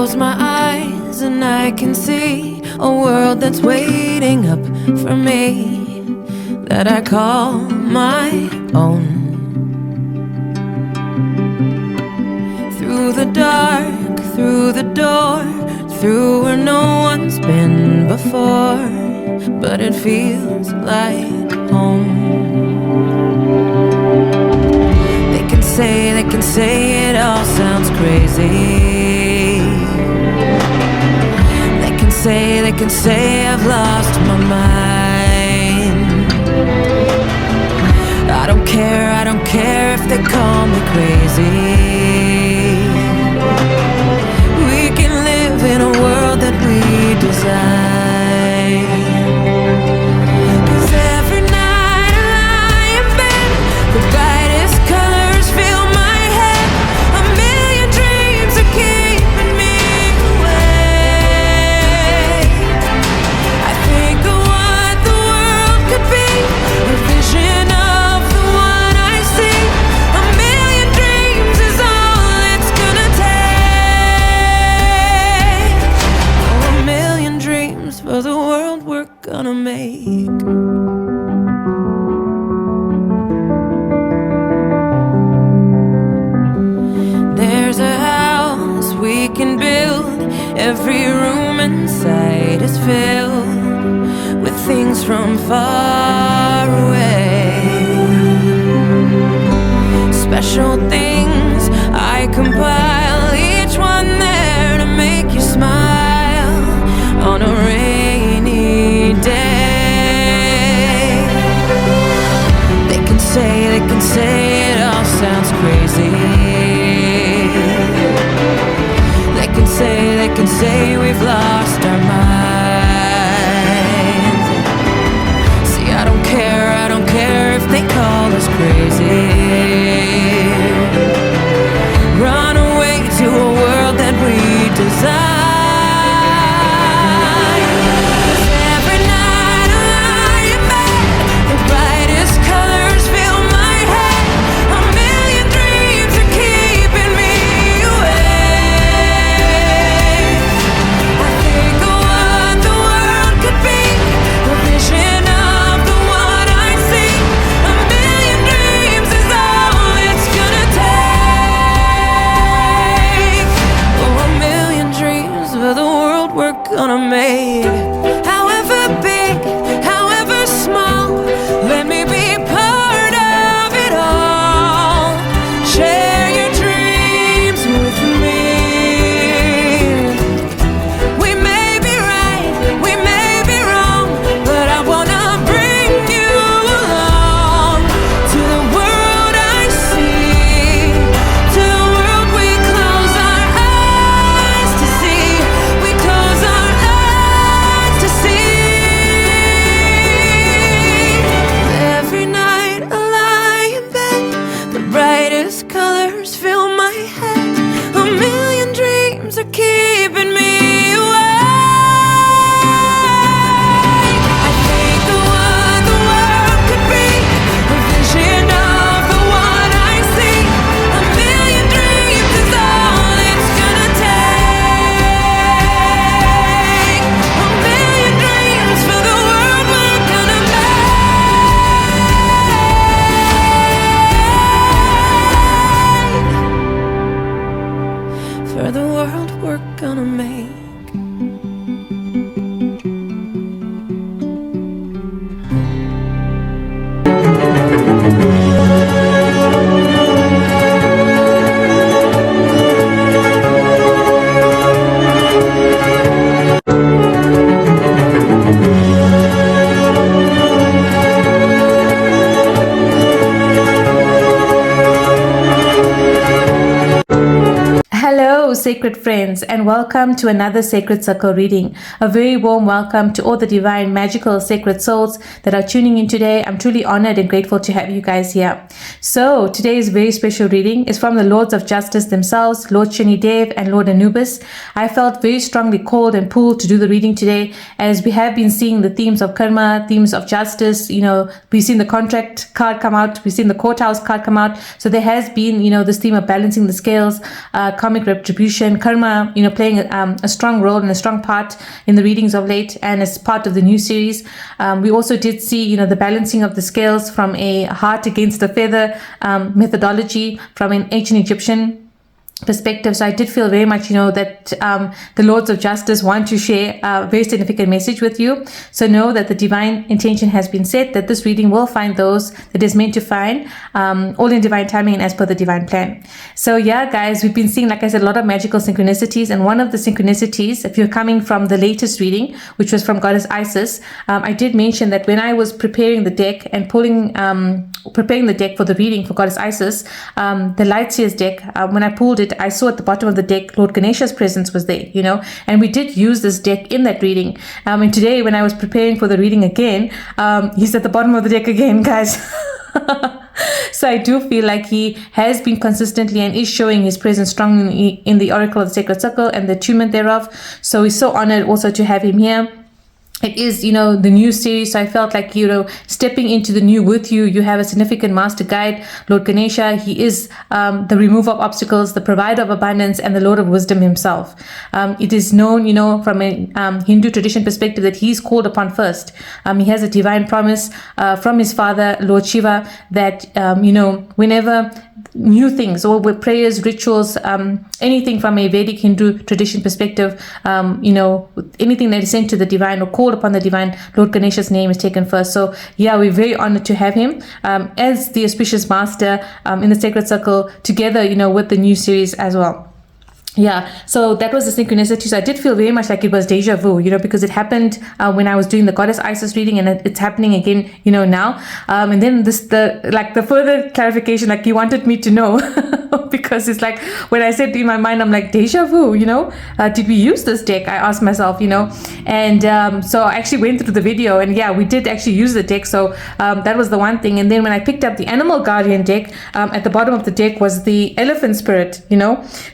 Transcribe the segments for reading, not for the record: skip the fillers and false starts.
close my eyes and I can see a world that's waiting up for me, that I call my own. Through the dark, through the door, through where no one's been before, but it feels like home. They can say it all sounds crazy. They can say I've lost my mind. I don't care if they call me crazy. We can live in a world that we design. 'Cause every night I lie in bed, the brightest colors fill my head. A million dreams are keeping me awake. I think of what the world could be, a vision of the one I see. A million dreams is all it's gonna take. Oh, a million dreams for the world we're gonna make. There's a house we can build. Every room inside is filled with things from far away. Special things I compile, each one there to make you smile on a rainy day. They can say it all sounds crazy. They can say we've lost our minds. See, I don't care if they call us crazy. Run away to a world that we design. 'Cause every night I lie in bed, the brightest colors fill my head. A million dreams are keeping me awake. I think of what the world could be, a vision of the one I see. A million dreams is all it's gonna take. Oh, a million dreams for the world we're gonna make. However big, however small, let me be part of it all. Share your dreams with me. We may be right, we may be wrong, but I wanna bring you along to the world I see, to the world we close our eyes to see. We close our eyes to see. Every night I lie in bed, the brightest colors fill my head. A million dreams are keeping me awake. I think of what the world could be, a vision of the one I see. A million dreams is all it's gonna take. A million dreams for the world we're gonna make. For the world we're gonna make. Hello, sacred friends, and welcome to another Sacred Circle reading. A very warm welcome to all the divine, magical, sacred souls that are tuning in today. I'm truly honored and grateful to have you guys here. So today's very special reading is from the Lords of Justice themselves, Lord Shani and Lord Anubis. I felt very strongly called and pulled to do the reading today, as we have been seeing the themes of karma, themes of justice. We've seen the contract card come out, we've seen the courthouse card come out. So there has been, this theme of balancing the scales, karmic retribution, retribution, karma, playing a strong role and a strong part in the readings of late, and as part of the new series. We also did see, the balancing of the scales from a heart against a feather methodology from an ancient Egyptian perspective. So I did feel very much, that the Lords of Justice want to share a very significant message with you. So know that the divine intention has been set, that this reading will find those that is meant to find, all in divine timing and as per the divine plan. So yeah, guys, we've been seeing, like I said, a lot of magical synchronicities. And one of the synchronicities, if you're coming from the latest reading, which was from Goddess Isis, I did mention that when I was preparing the deck and preparing the deck for the reading for Goddess Isis, the Lightseers deck, when I pulled it, I saw at the bottom of the deck Lord Ganesha's presence was there, and we did use this deck in that reading. And today when I was preparing for the reading again, he's at the bottom of the deck again, guys. So I do feel like he has been consistently and is showing his presence strongly in the Oracle of the Sacred Circle and the attunement thereof. So we're so honored also to have him here. It is, the new series. So I felt like, stepping into the new with you, you have a significant master guide, Lord Ganesha. He is the remover of obstacles, the provider of abundance, and the Lord of wisdom himself. It is known, from a Hindu tradition perspective, that he's called upon first. He has a divine promise from his father, Lord Shiva, that, whenever new things or with prayers, rituals, anything from a Vedic Hindu tradition perspective, anything that is sent to the divine or called upon the divine, Lord Ganesha's name is taken first. So yeah, we're very honored to have him as the auspicious master in the Sacred Circle, together, with the new series as well. Yeah, so that was the synchronicity. So I did feel very much like it was deja vu, because it happened when I was doing the Goddess Isis reading, and it's happening again, now. And then the further clarification, like you wanted me to know, because it's like when I said in my mind, I'm like, deja vu, did we use this deck? I asked myself, and so I actually went through the video, and yeah, we did actually use the deck. So that was the one thing. And then when I picked up the Animal Guardian deck, at the bottom of the deck was the elephant spirit,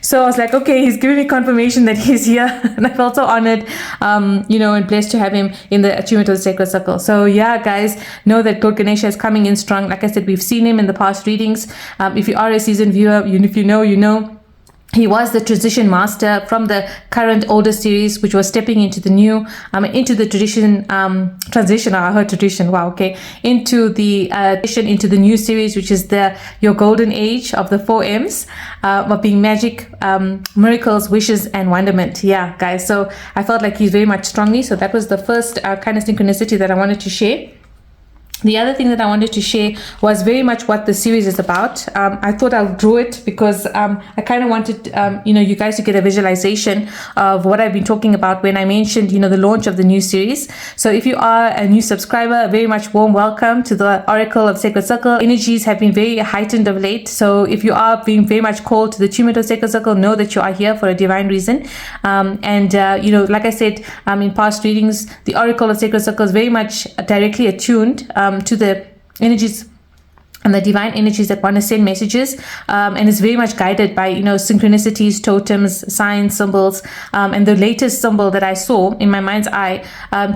So I was like, okay, he's giving me confirmation that he's here, and I felt so honored, and blessed to have him in the attunement of the Sacred Circle. So yeah, guys, know that Lord Ganesha is coming in strong. Like I said, we've seen him in the past readings. If you are a seasoned viewer, if you know. He was the transition master from the current older series, which was stepping into the new, into the tradition, transition. I heard tradition. Wow. Okay. Into the addition into the new series, which is your golden age of the 4 M's, of being magic, miracles, wishes, and wonderment. Yeah, guys. So I felt like he's very much strongly. So that was the first kind of synchronicity that I wanted to share. The other thing that I wanted to share was very much what the series is about. I thought I'll draw it because I kind of wanted, you guys to get a visualization of what I've been talking about when I mentioned, the launch of the new series. So if you are a new subscriber, very much warm welcome to the Oracle of Sacred Circle. Energies have been very heightened of late. So if you are being very much called to the attunement of Sacred Circle, know that you are here for a divine reason. And like I said, in past readings, the Oracle of Sacred Circle is very much directly attuned to the energies and the divine energies that want to send messages, and is very much guided by synchronicities, totems, signs, symbols, and the latest symbol that I saw in my mind's eye,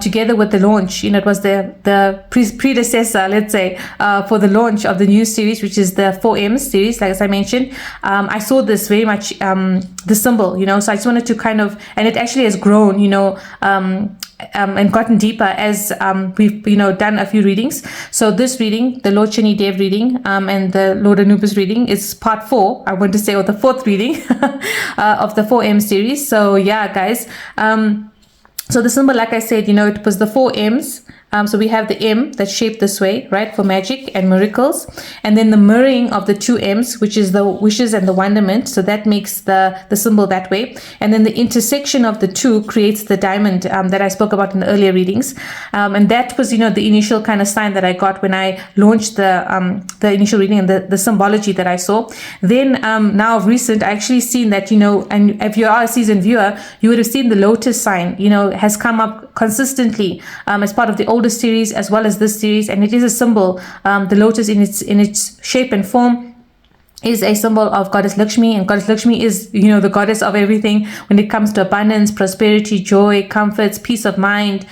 together with the launch, it was the predecessor, let's say, for the launch of the new series, which is the 4M series. Like as I mentioned, I saw this very much, the symbol, so I just wanted to kind of, and it actually has grown, and gotten deeper as we've done a few readings. So this reading, the Lord Shani Dev reading, and the Lord Anubis reading, is part 4, I want to say, or the 4th reading of the 4M series. So yeah, guys, so the symbol, like I said, it was the 4 M's. So we have the M that's shaped this way, right, for magic and miracles, and then the mirroring of the 2 M's, which is the wishes and the wonderment. So that makes the symbol that way, and then the intersection of the 2 creates the diamond that I spoke about in the earlier readings, and that was the initial kind of sign that I got when I launched the initial reading and the symbology that I saw. Then now of recent, I actually seen that and if you are a seasoned viewer, you would have seen the lotus sign has come up consistently as part of the older series as well as this series, and it is a symbol, the lotus in its shape and form is a symbol of Goddess Lakshmi, and Goddess Lakshmi is, the goddess of everything when it comes to abundance, prosperity, joy, comforts, peace of mind.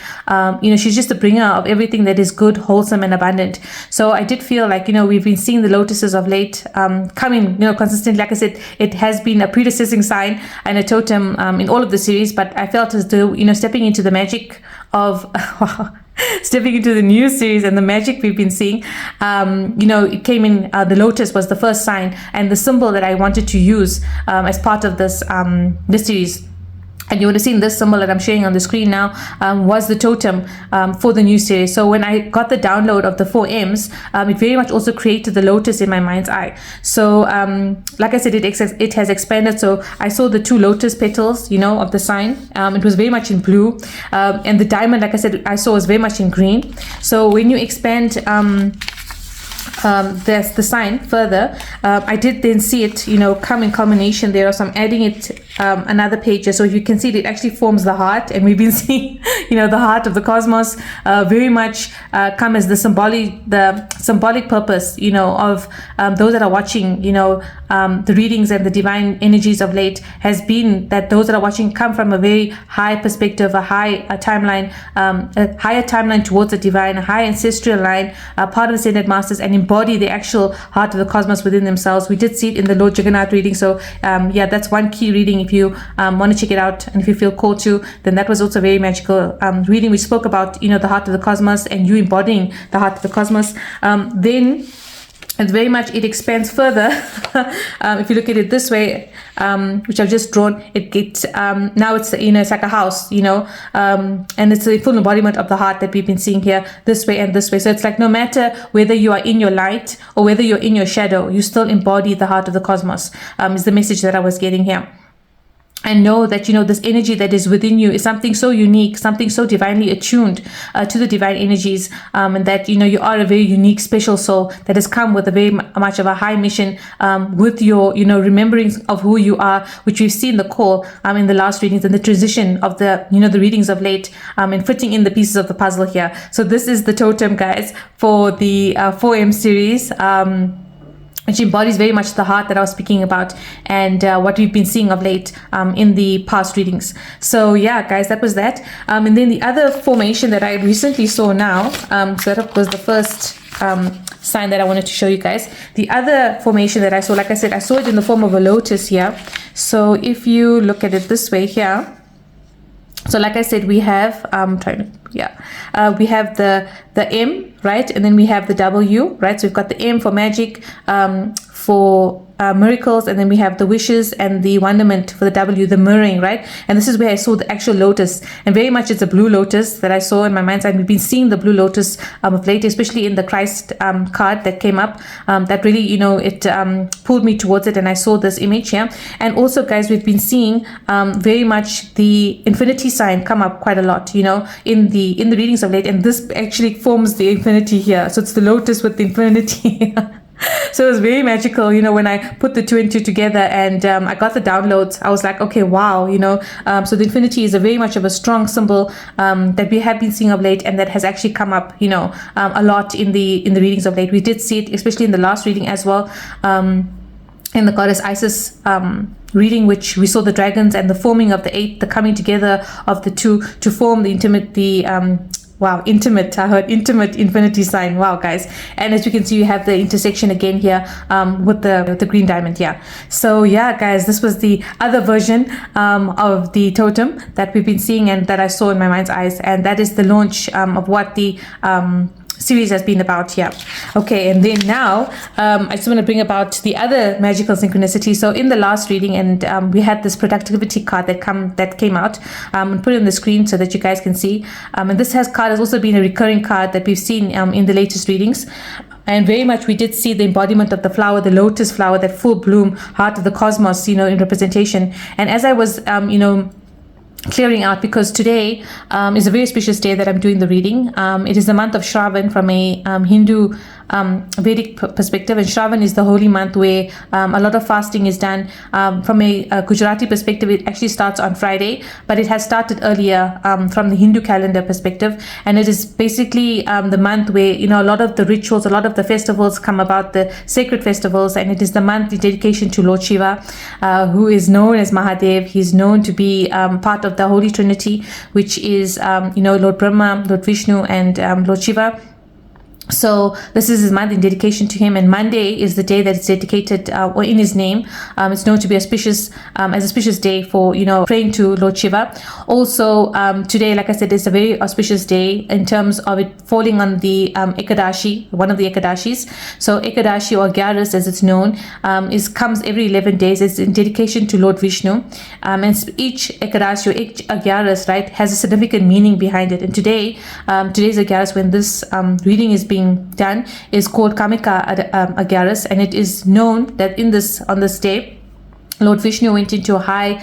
She's just the bringer of everything that is good, wholesome, and abundant. So I did feel like, we've been seeing the lotuses of late coming, consistently. Like I said, it has been a predecessing sign and a totem in all of the series, but I felt as though, stepping into the magic of stepping into the new series and the magic we've been seeing, it came in, the lotus was the first sign and the symbol that I wanted to use as part of this series. And you would have seen this symbol that I'm showing on the screen now was the totem for the new series. So when I got the download of the 4 M's, it very much also created the lotus in my mind's eye. So like I said, it has expanded. So I saw the 2 lotus petals, of the sign. It was very much in blue. And the diamond, like I said, I saw was very much in green. So when you expand there's the sign further, I did then see it come in culmination there. So I'm adding it another page, so you can see it actually forms the heart, and we've been seeing the heart of the cosmos very much come as the symbolic purpose of those that are watching the readings and the divine energies of late has been that those that are watching come from a very high perspective, a higher timeline towards the divine, a high ancestral line, part of the Ascended Masters, and embody the actual heart of the cosmos within themselves. We did see it in the Lord Jagannath reading. So that's one key reading. If you want to check it out and if you feel called to, then that was also a very magical reading. We spoke about the heart of the cosmos and you embodying the heart of the cosmos. Then it's very much, it expands further. If you look at it this way, which I've just drawn, it gets now it's it's like a house, and it's a full embodiment of the heart that we've been seeing here, this way and this way. So it's like no matter whether you are in your light or whether you're in your shadow, you still embody the heart of the cosmos, is the message that I was getting here. And know that this energy that is within you is something so unique, something so divinely attuned to the divine energies, and that you are a very unique, special soul that has come with a very much of a high mission, with your remembering of who you are, which we've seen the call in the last readings and the transition of the the readings of late, and fitting in the pieces of the puzzle here. So this is the totem, guys, for the 4M series, which embodies very much the heart that I was speaking about and what we've been seeing of late in the past readings. So yeah, guys, that was that. And then the other formation that I recently saw now, so that was the first sign that I wanted to show you guys. The other formation that I saw, like I said, I saw it in the form of a lotus here. So if you look at it this way here, so like I said, we have we have the M, right, and then we have the W, right? So we've got the M for magic, for miracles, and then we have the wishes and the wonderment for the W, the mirroring, right? And this is where I saw the actual lotus, and very much it's a blue lotus that I saw in my mind's eye. We've been seeing the blue lotus of late, especially in the Christ card that came up, that really it pulled me towards it, and I saw this image here. And also, guys, we've been seeing very much the infinity sign come up quite a lot in the readings of late, and this actually forms the infinity here. So it's the lotus with the infinity. So it was very magical, when I put the 2 and 2 together, and I got the downloads. I was like, okay, wow, so the infinity is a very much of a strong symbol that we have been seeing of late, and that has actually come up, a lot in the readings of late. We did see it, especially in the last reading as well, in the goddess Isis reading, which we saw the dragons and the forming of the 8, the coming together of the 2 to form the intimate I heard intimate infinity sign. Wow, guys. And as you can see, you have the intersection again here with the green diamond here. So yeah, guys, this was the other version of the totem that we've been seeing and that I saw in my mind's eyes, and that is the launch of what the series has been about here. Okay, and then now I just want to bring about the other magical synchronicity. So in the last reading, and we had this productivity card that came out, and put it on the screen so that you guys can see, and this card has also been a recurring card that we've seen in the latest readings. And very much we did see the embodiment of the flower, the lotus flower, that full bloom heart of the cosmos, in representation. And as I was clearing out, because today is a very specious day that I'm doing the reading. It is the month of Shravan from a Hindu Vedic perspective, and Shravan is the holy month where a lot of fasting is done. From a Gujarati perspective, it actually starts on Friday, but it has started earlier from the Hindu calendar perspective, and it is basically the month where a lot of the rituals, a lot of the festivals come about, the sacred festivals, and it is the month in dedication to Lord Shiva, who is known as Mahadev. He's known to be part of the Holy Trinity, which is Lord Brahma, Lord Vishnu, and Lord Shiva. So this is his month in dedication to him, and Monday is the day that it's dedicated or in his name. It's known to be auspicious, as auspicious day for praying to Lord Shiva. Also today, like I said, is a very auspicious day in terms of it falling on the Ekadashi, one of the Ekadashis. So Ekadashi, or Gyaras as it's known, comes every 11 days. It's in dedication to Lord Vishnu, and each Ekadashi or each Gyaras, right, has a significant meaning behind it. And today's Gyaras, when this reading is being done, is called Kamika Agyaras, and it is known that on this day Lord Vishnu went into a high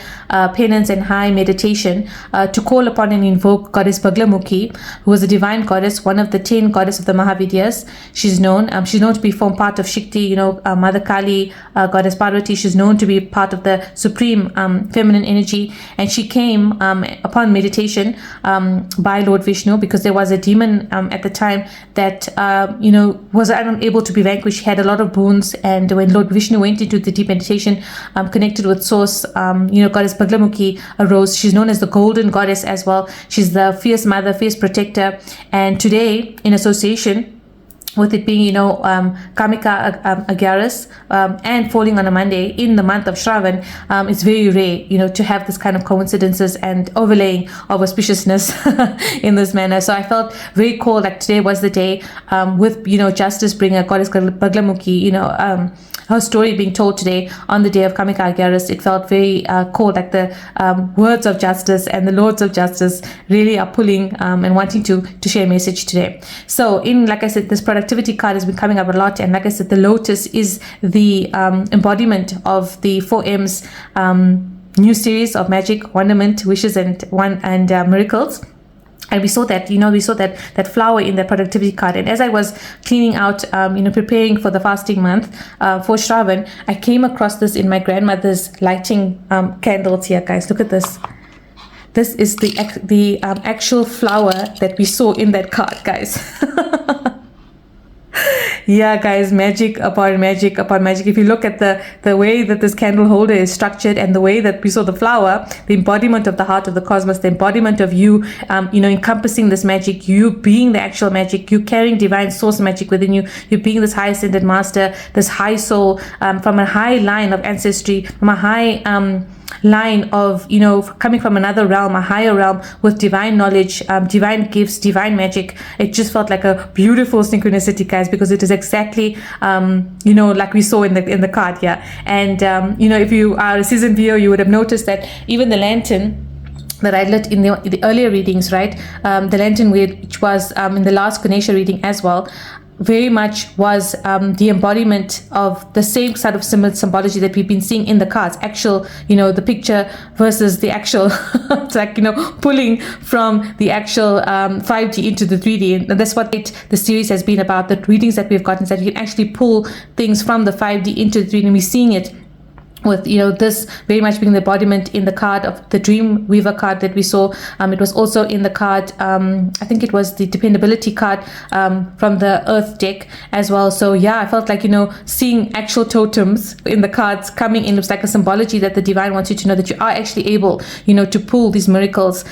penance and high meditation to call upon and invoke Goddess Baglamukhi, who was a divine goddess, one of the 10 goddesses of the Mahavidyas. She's known to be form part of Shakti, Mother Kali, Goddess Parvati. She's known to be part of the supreme feminine energy, and she came upon meditation by Lord Vishnu, because there was a demon at the time that was unable to be vanquished. She had a lot of wounds, and when Lord Vishnu went into the deep meditation, connected with source, Goddess Baglamukhi arose. She's known as the golden goddess as well. She's the fierce mother, fierce protector, and today, in association with it being Kamika Agyaras and falling on a Monday in the month of Shravan, it's very rare to have this kind of coincidences and overlaying of auspiciousness in this manner. So I felt very cool that today was the day, with justice bringer Goddess Baglamukhi, her story being told today on the day of Kamika Agyaras. It felt very cool, like the words of justice and the lords of justice really are pulling and wanting to share a message today. So like I said, this productivity card has been coming up a lot, and like I said, the lotus is the embodiment of the 4M's new series of magic, wonderment, wishes, and miracles. And we saw that flower in the productivity card. And as I was cleaning out, preparing for the fasting month for Shravan, I came across this in my grandmother's lighting candles here, guys. Look at this. This is the actual flower that we saw in that card, guys. Yeah, guys, magic upon magic upon magic. If you look at the way that this candle holder is structured, and the way that we saw the flower, the embodiment of the heart of the cosmos, the embodiment of you, encompassing this magic, you being the actual magic, you carrying divine source magic within you, you being this high ascended master, this high soul, from a high line of ancestry, from a high line of coming from another realm, a higher realm, with divine knowledge, divine gifts, divine magic. It just felt like a beautiful synchronicity, guys, because it is exactly like we saw in the card here. And if you are a seasoned viewer, you would have noticed that even the lantern that I lit in the earlier readings, right, the lantern which was in the last Ganesha reading as well, very much was the embodiment of the same sort of symbology that we've been seeing in the cards. Actual, the picture versus the actual. It's like, pulling from the actual 5D into the 3D. And that's what the series has been about. The readings that we've gotten is that you can actually pull things from the 5D into the 3D, and we're seeing it with this very much being the embodiment in the card of the Dream Weaver card that we saw. It was also in the card, I think it was the Dependability card from the Earth deck as well. So yeah, I felt like seeing actual totems in the cards coming in. It was like a symbology that the divine wants you to know that you are actually able to pull these miracles,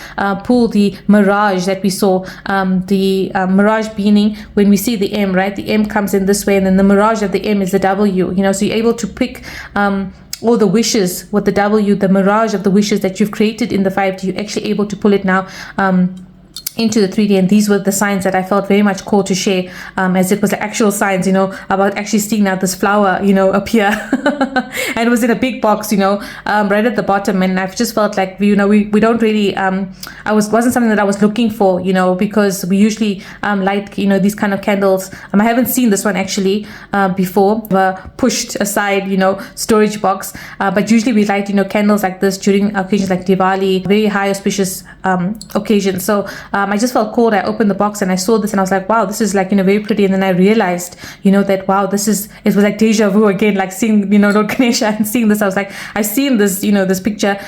pull the mirage that we saw, the mirage meaning when we see the M, right, the M comes in this way, and then the mirage of the M is the W, so you're able to pick all the wishes with the W, the mirage of the wishes that you've created in the 5D, you're actually able to pull it now into the 3D. And these were the signs that I felt very much called to share, as it was the actual signs, about actually seeing now this flower, appear. And it was in a big box, right at the bottom. And I've just felt like, we don't really, wasn't something that I was looking for, because we usually light, these kind of candles. I haven't seen this one actually before, pushed aside, storage box. But usually we light, candles like this during occasions like Diwali, very high auspicious occasions. So I just felt cold. I opened the box and I saw this and I was like, wow, this is like, very pretty. And then I realized, that, wow, it was like deja vu again, like seeing, Lord Ganesha and seeing this. I was like, I've seen this, this picture.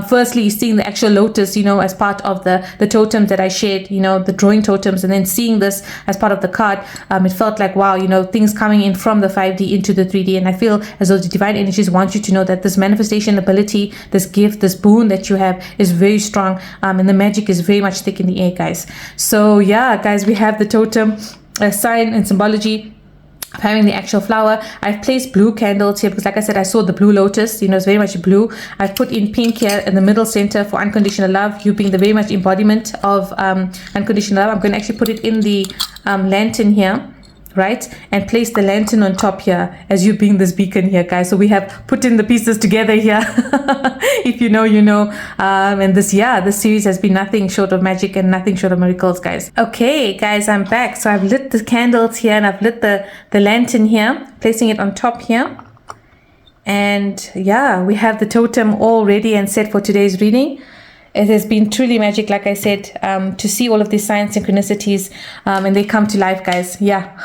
Firstly, seeing the actual lotus, as part of the totems that I shared, the drawing totems, and then seeing this as part of the card, it felt like, wow, things coming in from the 5D into the 3D. And I feel as though the divine energies want you to know that this manifestation ability, this gift, this boon that you have is very strong, and the magic is very much thick in the air, guys. So yeah, guys, we have the totem, sign and symbology of having the actual flower. I've placed blue candles here because, like I said, I saw the blue lotus, it's very much blue. I've put in pink here in the middle center for unconditional love, you being the very much embodiment of unconditional love. I'm going to actually put it in the lantern here, right, and place the lantern on top here as you being this beacon here, guys. So we have put in the pieces together here. If you know, you know. And this series has been nothing short of magic and nothing short of miracles, guys. Okay, guys, I'm back. So I've lit the candles here and I've lit the lantern here, placing it on top here. And yeah, we have the totem all ready and set for today's reading. It has been truly magic, like I said, to see all of these sign synchronicities, and they come to life, guys. Yeah,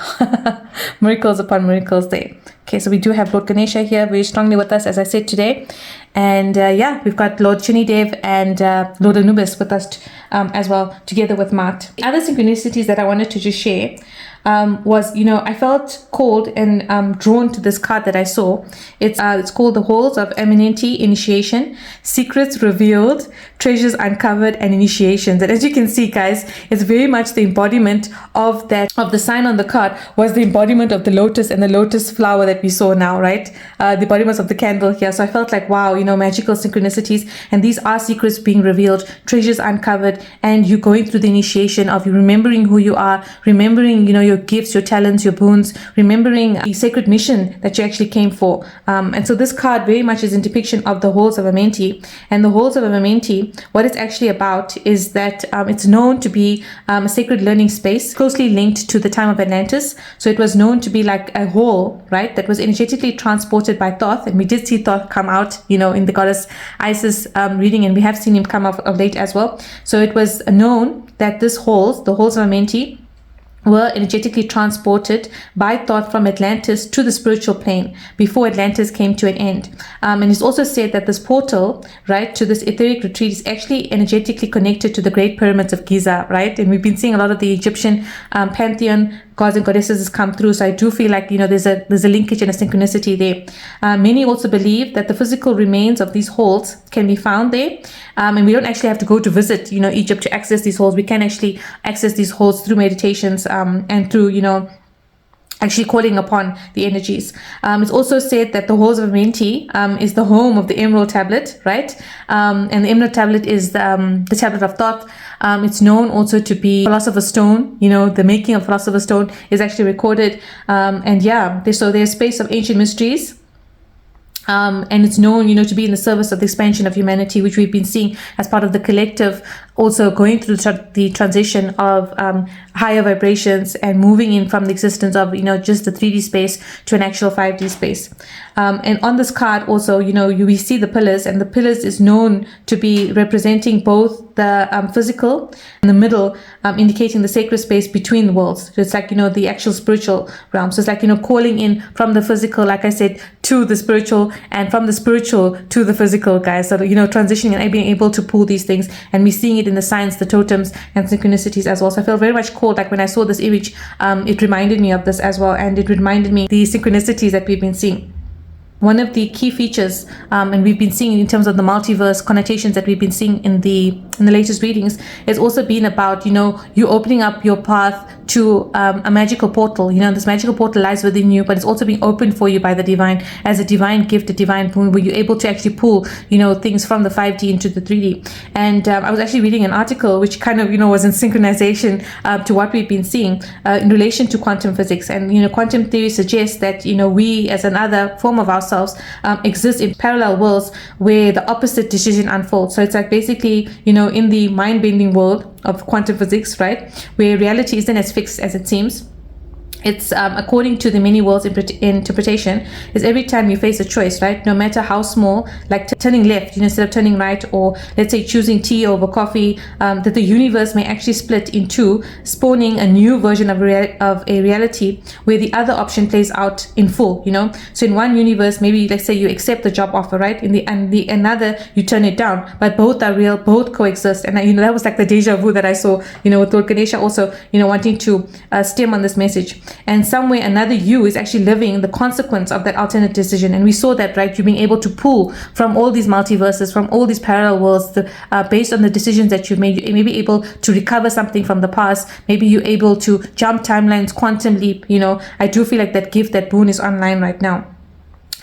miracles upon miracles there. Okay, so we do have Lord Ganesha here very strongly with us, as I said today. And yeah, we've got Lord Shani Dev and Lord Anubis with us as well, together with Mat. Other synchronicities that I wanted to just share was, I felt called and drawn to this card that I saw. It's called the Halls of Eminenti Initiation, Secrets Revealed, Treasures Uncovered, and Initiations. And as you can see, guys, it's very much the embodiment of the sign on the card was the embodiment of the lotus and the lotus flower that we saw now, right? The embodiments of the candle here. So I felt like, wow, magical synchronicities, and these are secrets being revealed, treasures uncovered, and you going through the initiation of you remembering who you are, remembering, your gifts, your talents, your boons, remembering the sacred mission that you actually came for. And so this card very much is in depiction of the Halls of Amenti. And the Halls of Amenti, what it's actually about is that it's known to be a sacred learning space closely linked to the time of Atlantis. So it was known to be like a hall, right, that was energetically transported by Thoth. And we did see Thoth come out, in the goddess Isis reading, and we have seen him come up of late as well. So it was known that the halls of Amenti, were energetically transported by Thoth from Atlantis to the spiritual plane before Atlantis came to an end. And it's also said that this portal, right, to this etheric retreat is actually energetically connected to the Great Pyramids of Giza, right? And we've been seeing a lot of the Egyptian pantheon gods and goddesses has come through. So I do feel like, there's a linkage and a synchronicity there. Many also believe that the physical remains of these halls can be found there. And we don't actually have to go to visit, Egypt to access these halls. We can actually access these halls through meditations and through, actually calling upon the energies. It's also said that the Halls of Amenti is the home of the Emerald Tablet, right? And the Emerald Tablet is the Tablet of Thoth. It's known also to be Philosopher's Stone. The making of Philosopher's Stone is actually recorded. And yeah, there's a space of ancient mysteries. And it's known, to be in the service of the expansion of humanity, which we've been seeing as part of the collective, also going through the transition of higher vibrations and moving in from the existence of, just the 3D space to an actual 5D space. And on this card also, we see the pillars, and the pillars is known to be representing both the physical and the middle, indicating the sacred space between the worlds. So it's like, the actual spiritual realm. So it's like, calling in from the physical, like I said, to the spiritual, and from the spiritual to the physical, guys. So, transitioning and being able to pull these things, and we're seeing it in the signs, the totems, and synchronicities as well. So I feel very much called, like when I saw this image, it reminded me of this as well, and it reminded me the synchronicities that we've been seeing. One of the key features, and we've been seeing in terms of the multiverse connotations that we've been seeing in the latest readings, has also been about, you opening up your path to a magical portal. This magical portal lies within you, but it's also being opened for you by the divine as a divine gift, a divine boon, where you're able to actually pull, things from the 5D into the 3D. And I was actually reading an article which kind of, was in synchronization to what we've been seeing in relation to quantum physics. And, quantum theory suggests that, we as another form of ourselves exist in parallel worlds where the opposite decision unfolds. So it's like basically, in the mind-bending world of quantum physics, right, where reality isn't as fixed as it seems. it's according to the many worlds interpretation, is every time you face a choice, right, no matter how small, like turning left, instead of turning right, or let's say choosing tea over coffee, that the universe may actually split in two, spawning a new version of a reality where the other option plays out in full. So in one universe, maybe let's say you accept the job offer, right, in the another you turn it down, but both are real, both coexist. And that was like the deja vu that I saw, with Lord Ganesha also, wanting to stem on this message. And somewhere another you is actually living the consequence of that alternate decision. And we saw that, right? You're being able to pull from all these multiverses, from all these parallel worlds, based on the decisions that you've made. You may be able to recover something from the past. Maybe you're able to jump timelines, quantum leap. I do feel like that gift, that boon is online right now.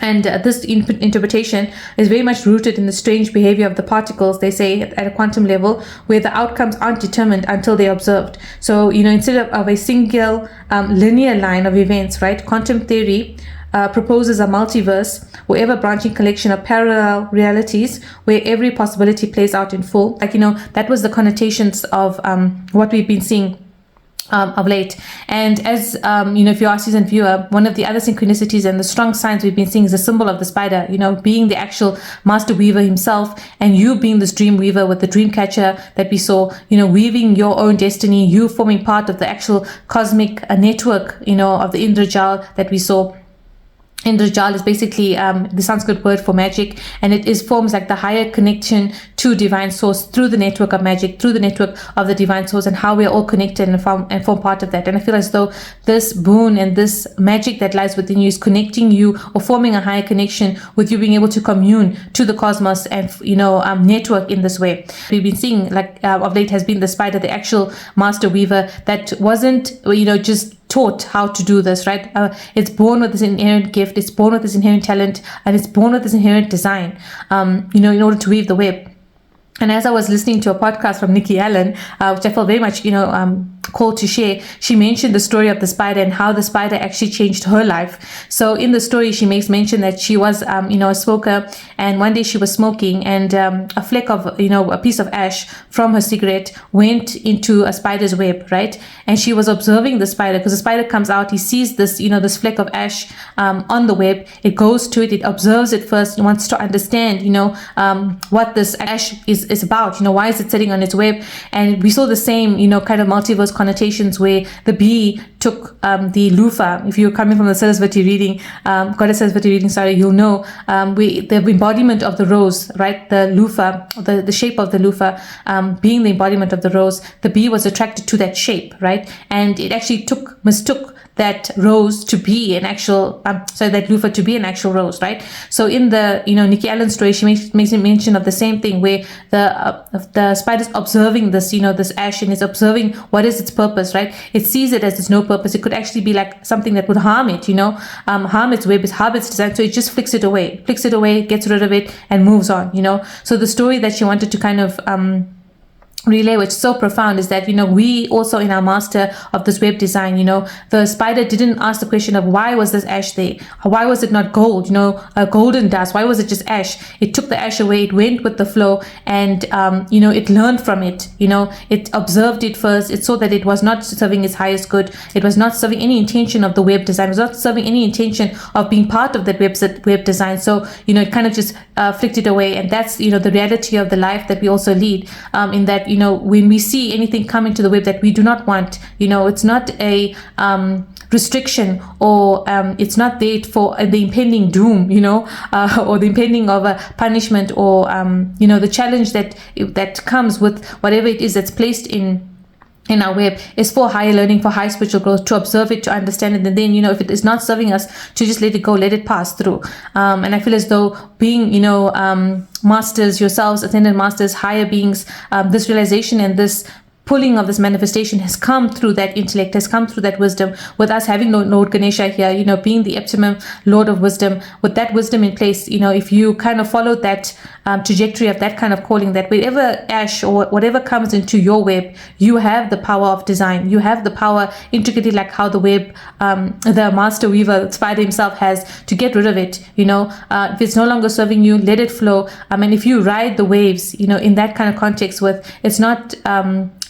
And this interpretation is very much rooted in the strange behavior of the particles, they say, at a quantum level, where the outcomes aren't determined until they're observed. So, instead of a single linear line of events, right, quantum theory proposes a multiverse, or ever branching collection of parallel realities where every possibility plays out in full. Like, that was the connotations of what we've been seeing of late. And as if you are a seasoned viewer, one of the other synchronicities and the strong signs we've been seeing is the symbol of the spider, being the actual master weaver himself, and you being this dream weaver with the dream catcher that we saw, weaving your own destiny, you forming part of the actual cosmic network, of the Indrajal that we saw. Indrajal is basically the Sanskrit word for magic, and it forms like the higher connection to divine source through the network of magic, through the network of the divine source, and how we're all connected and form part of that. And I feel as though this boon and this magic that lies within you is connecting you, or forming a higher connection with you being able to commune to the cosmos and network in this way. We've been seeing of late has been the spider, the actual master weaver that wasn't just taught how to do this, right? It's born with this inherent gift, it's born with this inherent talent, and it's born with this inherent design, in order to weave the web. And as I was listening to a podcast from Nikki Allen, which I felt very much, called to share, she mentioned the story of the spider and how the spider actually changed her life. So in the story, she makes mention that she was, a smoker, and one day she was smoking, and a fleck of, a piece of ash from her cigarette went into a spider's web, right? And she was observing the spider, because the spider comes out, he sees this, this fleck of ash on the web. It goes to it, it observes it first, it wants to understand, what this ash is about, why is it sitting on its web? And we saw the same, kind of multiverse connotations where the bee took the loofah. If you're coming from the Saraswati reading, Goddess Saraswati reading, you'll know the embodiment of the rose, right? The loofah, the shape of the loofah being the embodiment of the rose, the bee was attracted to that shape, right? And it actually mistook that rose to be an actual, that loofah to be an actual rose, right? So in the, Nikki Allen story, she makes mention of the same thing where the spider's observing this, this ash, and is observing what is its purpose, right? It sees it as there's no purpose. It could actually be like something that would harm it, harm its web, harm its design. So it just flicks it away, gets rid of it, and moves on, So the story that she wanted to kind of, relay, which is so profound, is that we also, in our master of this web design, the spider didn't ask the question of why was this ash there, why was it not gold, a golden dust, why was it just ash? It took the ash away, it went with the flow, and it learned from it. It observed it first, it saw that it was not serving its highest good, it was not serving any intention of the web design, it was not serving any intention of being part of that web design. So it kind of just flicked it away. And that's the reality of the life that we also lead, in that when we see anything come into the web that we do not want, it's not a restriction, or it's not there for the impending doom, or the impending of a punishment, or the challenge that comes with whatever it is that's placed in our web, is for higher learning, for high spiritual growth, to observe it, to understand it, and then if it is not serving us, to just let it go, let it pass through. And I feel as though being masters yourselves, ascended masters, higher beings, this realization and this pulling of this manifestation has come through that intellect, has come through that wisdom, with us having Lord Ganesha here, being the optimum Lord of wisdom, with that wisdom in place. If you kind of follow that trajectory of that kind of calling, that wherever ash or whatever comes into your web, you have the power of design, you have the power intricately, like how the web, the master weaver, spider himself, has, to get rid of it. If it's no longer serving you, let it flow. And if you ride the waves, in that kind of context, with it's not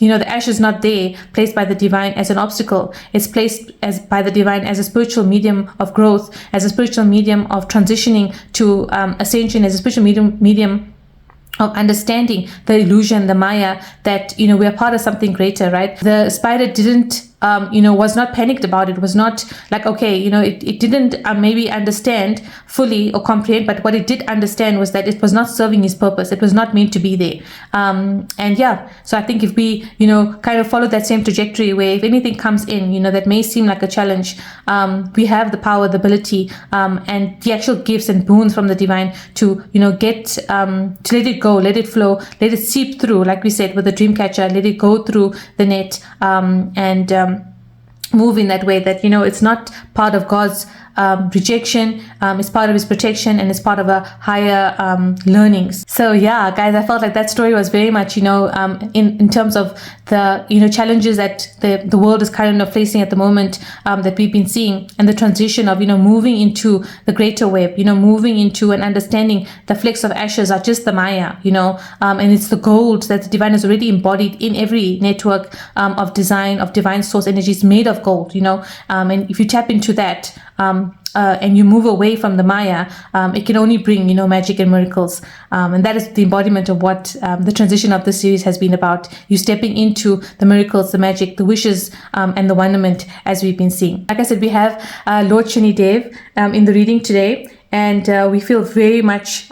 the ash is not there placed by the divine as an obstacle. It's placed as by the divine as a spiritual medium of growth, as a spiritual medium of transitioning to ascension, as a spiritual medium of understanding the illusion, the Maya, that we are part of something greater, right? The spider didn't was not panicked about it, was not like, okay, it didn't maybe understand fully or comprehend, but what it did understand was that it was not serving his purpose. It was not meant to be there. So I think if we, kind of follow that same trajectory, where if anything comes in, that may seem like a challenge, we have the power, the ability, and the actual gifts and boons from the divine to, get, to let it go, let it flow, let it seep through, like we said with the dream catcher, let it go through the net, and move in that way, that it's not part of God's rejection, it's part of his protection, and it's part of a higher learnings. So yeah, guys, I felt like that story was very much in terms of the challenges that the world is kind of facing at the moment, that we've been seeing, and the transition of moving into the greater web, moving into and understanding the flakes of ashes are just the Maya, and it's the gold that the divine has already embodied in every network of design, of divine source energies made of gold, and if you tap into that, and you move away from the Maya, it can only bring, magic and miracles. And that is the embodiment of what the transition of this series has been about. You stepping into the miracles, the magic, the wishes, and the wonderment, as we've been seeing. Like I said, we have Lord Shani Dev in the reading today, and we feel very much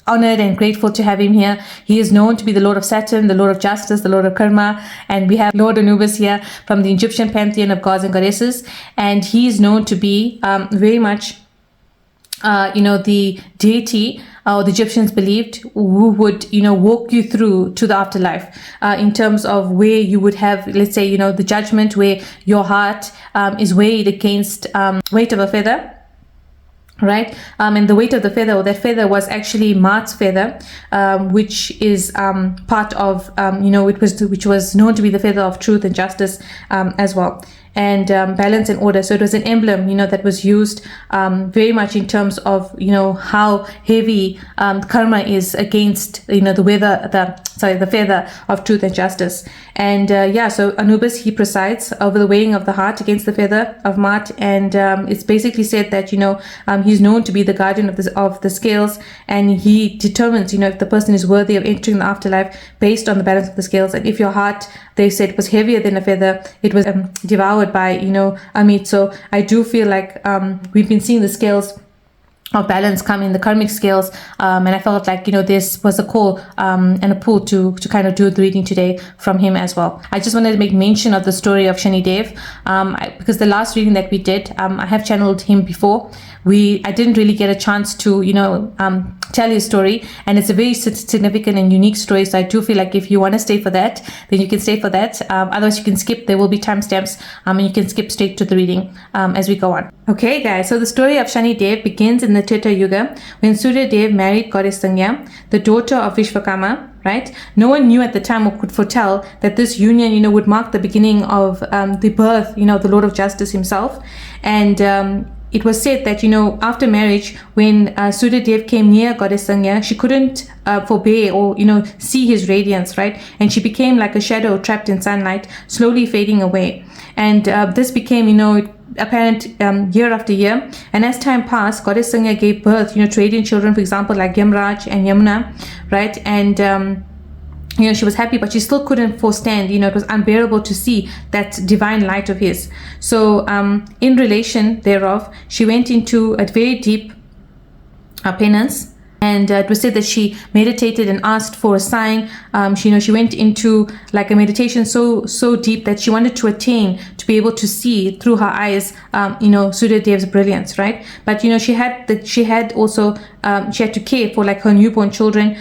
honored and grateful to have him here. He is known to be the Lord of Saturn, the Lord of Justice, the Lord of Karma, and we have Lord Anubis here from the Egyptian pantheon of gods and goddesses, and he is known to be very much the deity, or the Egyptians believed, who would walk you through to the afterlife, in terms of where you would have, let's say, the judgment, where your heart is weighed against weight of a feather, right? And the weight of the feather, or that feather, was actually Maat's feather, which is part of which was known to be the feather of truth and justice, as well, and balance and order. So it was an emblem, that was used very much in terms of how heavy karma is against the feather of truth and justice. And so Anubis, he presides over the weighing of the heart against the feather of Maat, and it's basically said that he's known to be the guardian of the scales, and he determines if the person is worthy of entering the afterlife based on the balance of the scales. And if your heart, they said, was heavier than a feather, it was devoured by Amit. So I do feel like we've been seeing the scales of balance come in the karmic scales, and I felt like this was a call and a pull to kind of do the reading today from him as well. I just wanted to make mention of the story of Shani Dev, because the last reading that we did, I have channeled him before. I didn't really get a chance to tell his story, and it's a very significant and unique story. So I do feel like if you want to stay for that, then you can stay for that. Otherwise you can skip. There will be timestamps, and you can skip straight to the reading as we go on. Okay, guys, so the story of Shani Dev begins in the Treta Yuga, when Surya Dev married goddess Sangya, the daughter of Vishwakarma. Right? No one knew at the time or could foretell that this union, would mark the beginning of the birth, the Lord of Justice himself. And it was said that, after marriage, when Surya Dev came near goddess Sangya, she couldn't forbear or, see his radiance, right? And she became like a shadow trapped in sunlight, slowly fading away. And this became, apparent year after year. And as time passed, goddess Sangya gave birth, to radiant children, for example, like Yamraj and Yamuna, right? And she was happy, but she still couldn't forstand, it was unbearable to see that divine light of his. So in relation thereof, she went into a very deep penance. And it was said that she meditated and asked for a sign. She went into like a meditation so deep that she wanted to attain, to be able to see through her eyes, Surya Dev's brilliance, right? But she had to care for like her newborn children.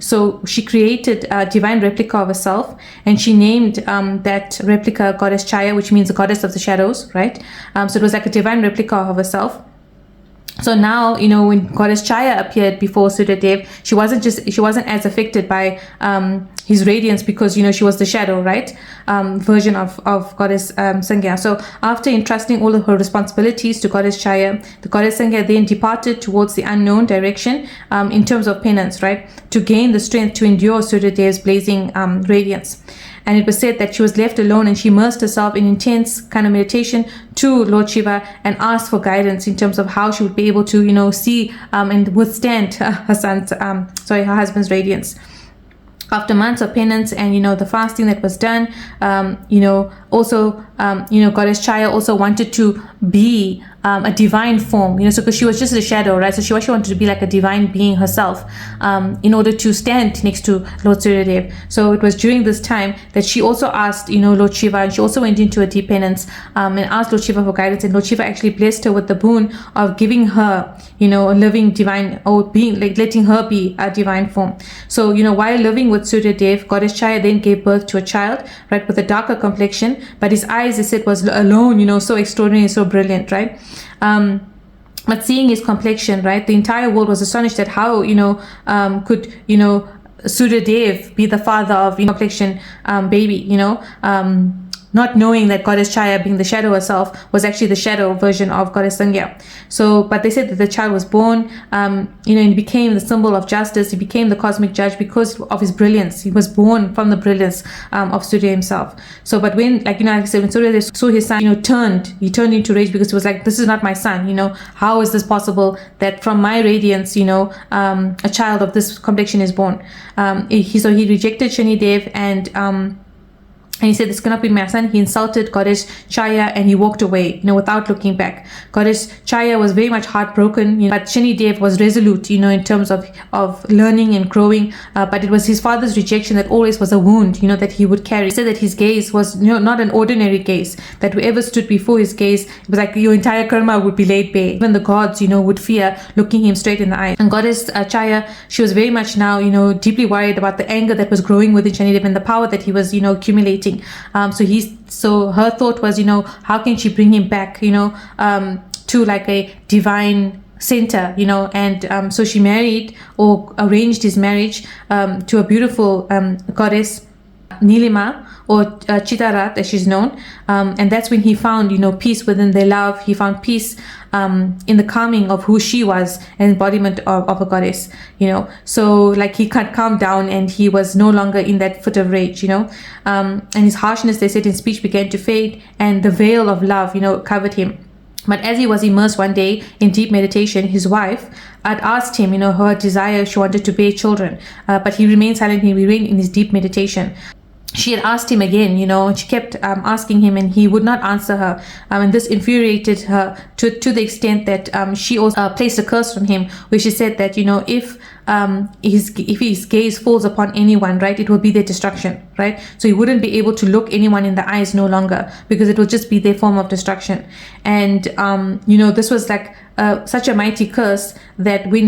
So she created a divine replica of herself, and she named that replica goddess Chaya, which means the goddess of the shadows, right? So it was like a divine replica of herself. So now, when goddess Chaya appeared before Surya Dev, she wasn't as affected by his radiance, because she was the shadow, right, version of goddess Sangya. So after entrusting all of her responsibilities to goddess Chaya, the goddess Sangya then departed towards the unknown direction, in terms of penance, right, to gain the strength to endure Surya Dev's blazing radiance. and it was said that she was left alone and she immersed herself in intense kind of meditation to Lord Shiva and asked for guidance in terms of how she would be able to, see and withstand her husband's radiance. After months of penance and the fasting that was done, Goddess Chaya also wanted to be a divine form, so because she was just a shadow, right? So she wanted to be like a divine being herself, in order to stand next to Lord Suryadev. So it was during this time that she also asked, Lord Shiva, and she also went into a deep penance, and asked Lord Shiva for guidance, and Lord Shiva actually blessed her with the boon of giving her, a living divine, or being like letting her be a divine form. So, while living with Suryadev, Goddess Chaya then gave birth to a child, right, with a darker complexion, but his eyes, they said, was alone, so extraordinary, so brilliant, right? But seeing his complexion, right, the entire world was astonished at how, could, Suryadev be the father of complexion baby, not knowing that Goddess Chaya, being the shadow herself, was actually the shadow version of Goddess Sangya. So, but they said that the child was born, and he became the symbol of justice. He became the cosmic judge because of his brilliance. He was born from the brilliance of Surya himself. So, but when, like I said, when Surya saw his son, he turned into rage because he was like, this is not my son. How is this possible that from my radiance, a child of this complexion is born? So he rejected Shani Dev and he said, this cannot be my son. He insulted Goddess Chaya and he walked away, without looking back. Goddess Chaya was very much heartbroken, but Shani Dev was resolute, in terms of learning and growing. But it was his father's rejection that always was a wound, that he would carry. He said that his gaze was, not an ordinary gaze, that whoever stood before his gaze, it was like your entire karma would be laid bare. Even the gods, would fear looking him straight in the eye. And Goddess Chaya, she was very much now, deeply worried about the anger that was growing within Shani Dev and the power that he was, accumulating. So her thought was, how can she bring him back, to like a divine center, and so she married or arranged his marriage to a beautiful goddess Nilima, or Chitarat as she's known, and that's when he found peace within their love. He found peace in the calming of who she was, an embodiment of a goddess, so like he could calm down and he was no longer in that fit of rage, and his harshness, they said, in speech began to fade, and the veil of love covered him. But as he was immersed one day in deep meditation, his wife had asked him, her desire, she wanted to bear children, but he remained silent. He remained in his deep meditation. She had asked him again, and she kept asking him, and he would not answer her. And this infuriated her to the extent that she also placed a curse on him, where she said that, if his gaze falls upon anyone, right, it will be their destruction, right? So he wouldn't be able to look anyone in the eyes no longer, because it will just be their form of destruction. And this was like such a mighty curse that when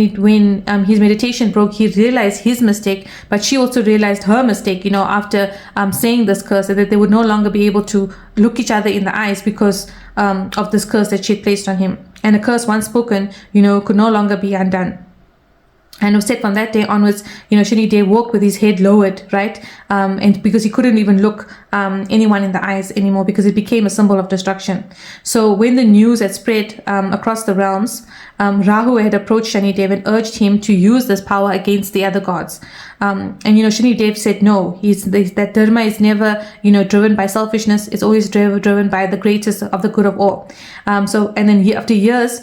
his meditation broke, he realized his mistake, but she also realized her mistake, after saying this curse, that they would no longer be able to look each other in the eyes because of this curse that she had placed on him. And a curse once spoken, could no longer be undone. And it was said from that day onwards, Shani Dev walked with his head lowered, right? And because he couldn't even look anyone in the eyes anymore, because it became a symbol of destruction. So when the news had spread across the realms, Rahu had approached Shani Dev and urged him to use this power against the other gods. And Shani Dev said no. That dharma is never driven by selfishness. It's always driven by the greatest of the good of all. And then after years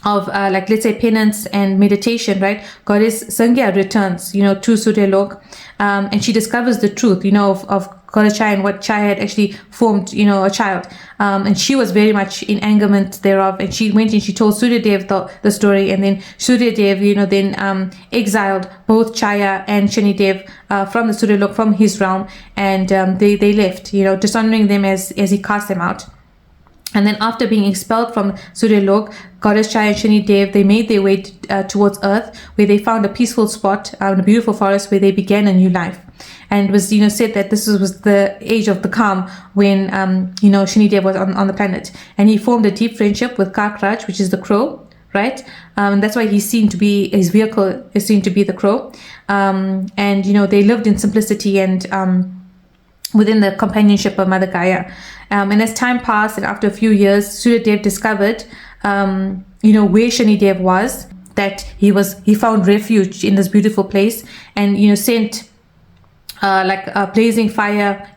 of let's say penance and meditation, right, Goddess Sangya returns to Suryalok, and she discovers the truth of Goddess Chaya and what Chaya had actually formed a child, and she was very much in angerment thereof, and she went and she told Suryadev the story, and then Suryadev then exiled both Chaya and Shani Dev from the Suryalok, from his realm, and they left, dishonoring them as he cast them out. And then after being expelled from Suryalok, Goddess Chaya and Shani Dev, they made their way towards earth, where they found a peaceful spot in a beautiful forest where they began a new life. And it was said that this was the age of the calm, when Shani Dev was on the planet, and he formed a deep friendship with Kakraj, which is the crow, right? And that's why his vehicle is seen to be the crow. And they lived in simplicity and within the companionship of Mother Gaia. And as time passed, and after a few years, Suryadev discovered, where Shani Dev was, that he found refuge in this beautiful place, and, sent blazing fire,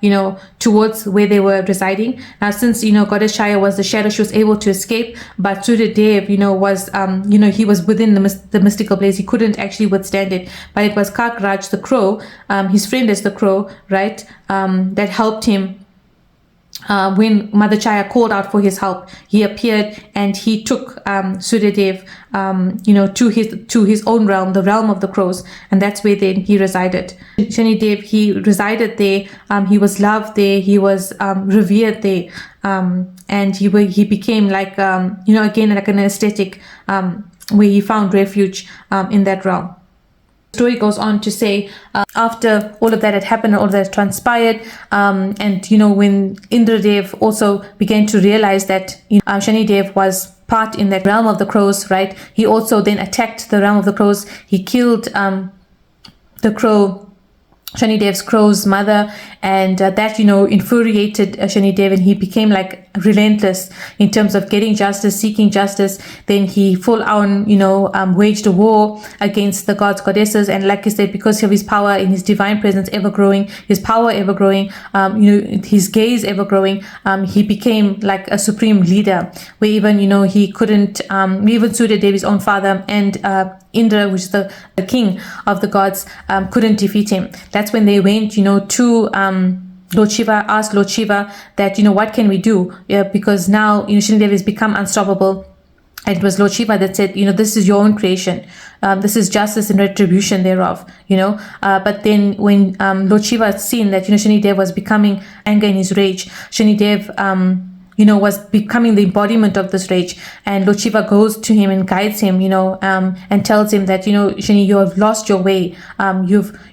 towards where they were residing. Now, since, Goddess Shaya was the shadow, she was able to escape, but Suryadev, was, he was within the mystical blaze. He couldn't actually withstand it. But it was Kakraj, the crow, his friend is the crow, right, that helped him. When Mother Chaya called out for his help, he appeared and he took Suryadev, to his own realm, the realm of the crows, and that's where then he resided. Shanidev, he resided there. He was loved there. He was revered there, and he became like again like an aesthetic, where he found refuge in that realm. The story goes on to say, after all of that had happened, all of that transpired, and when Indradev also began to realize that Shanidev was part in that realm of the crows, right? He also then attacked the realm of the crows. He killed the crow, Shanidev's crow's mother, and that infuriated Shanidev, and he became like relentless in terms of getting justice, seeking justice. Then he full on waged a war against the gods, goddesses, and like I said, because of his power and his divine presence ever growing, his power ever growing, his gaze ever growing, he became like a supreme leader, where even he couldn't even Suryadevi's own father and Indra, which is the king of the gods, couldn't defeat him. That's when they went to Lord Shiva, asked Lord Shiva that what can we do, because now Shanidev has become unstoppable. And it was Lord Shiva that said, this is your own creation. This is justice and retribution thereof, But then when Lord Shiva had seen that, Shanidev was becoming anger in his rage, Shanidev, was becoming the embodiment of this rage. And Lord Shiva goes to him and guides him, and tells him that, Shani, you have lost your way.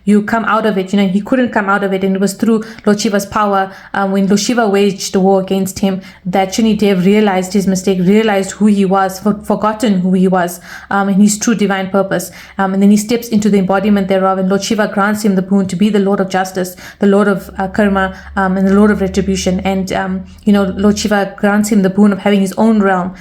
You come out of it. He couldn't come out of it. And it was through Lord Shiva's power, when Lord Shiva waged the war against him, that Shanidev realized his mistake, realized who he was, forgotten who he was, and his true divine purpose. And then he steps into the embodiment thereof, and Lord Shiva grants him the boon to be the Lord of justice, the Lord of karma, and the Lord of retribution. And, Lord Shiva grants him the boon of having his own realm,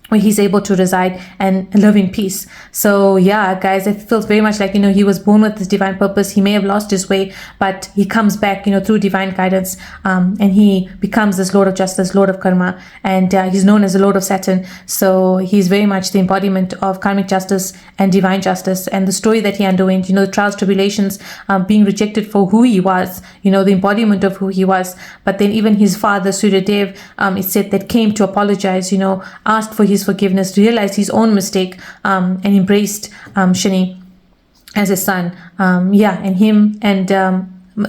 where he's able to reside and live in peace. So yeah, guys, it feels very much like, he was born with this divine purpose. He may have lost his way, but he comes back, through divine guidance, and he becomes this Lord of justice, Lord of karma, and he's known as the Lord of Saturn. So he's very much the embodiment of karmic justice and divine justice. And the story that he underwent, the trials, tribulations, being rejected for who he was, the embodiment of who he was. But then even his father, Suryadev, it said that came to apologize, asked for his forgiveness, realized his own mistake, and embraced Shani as his son. And him and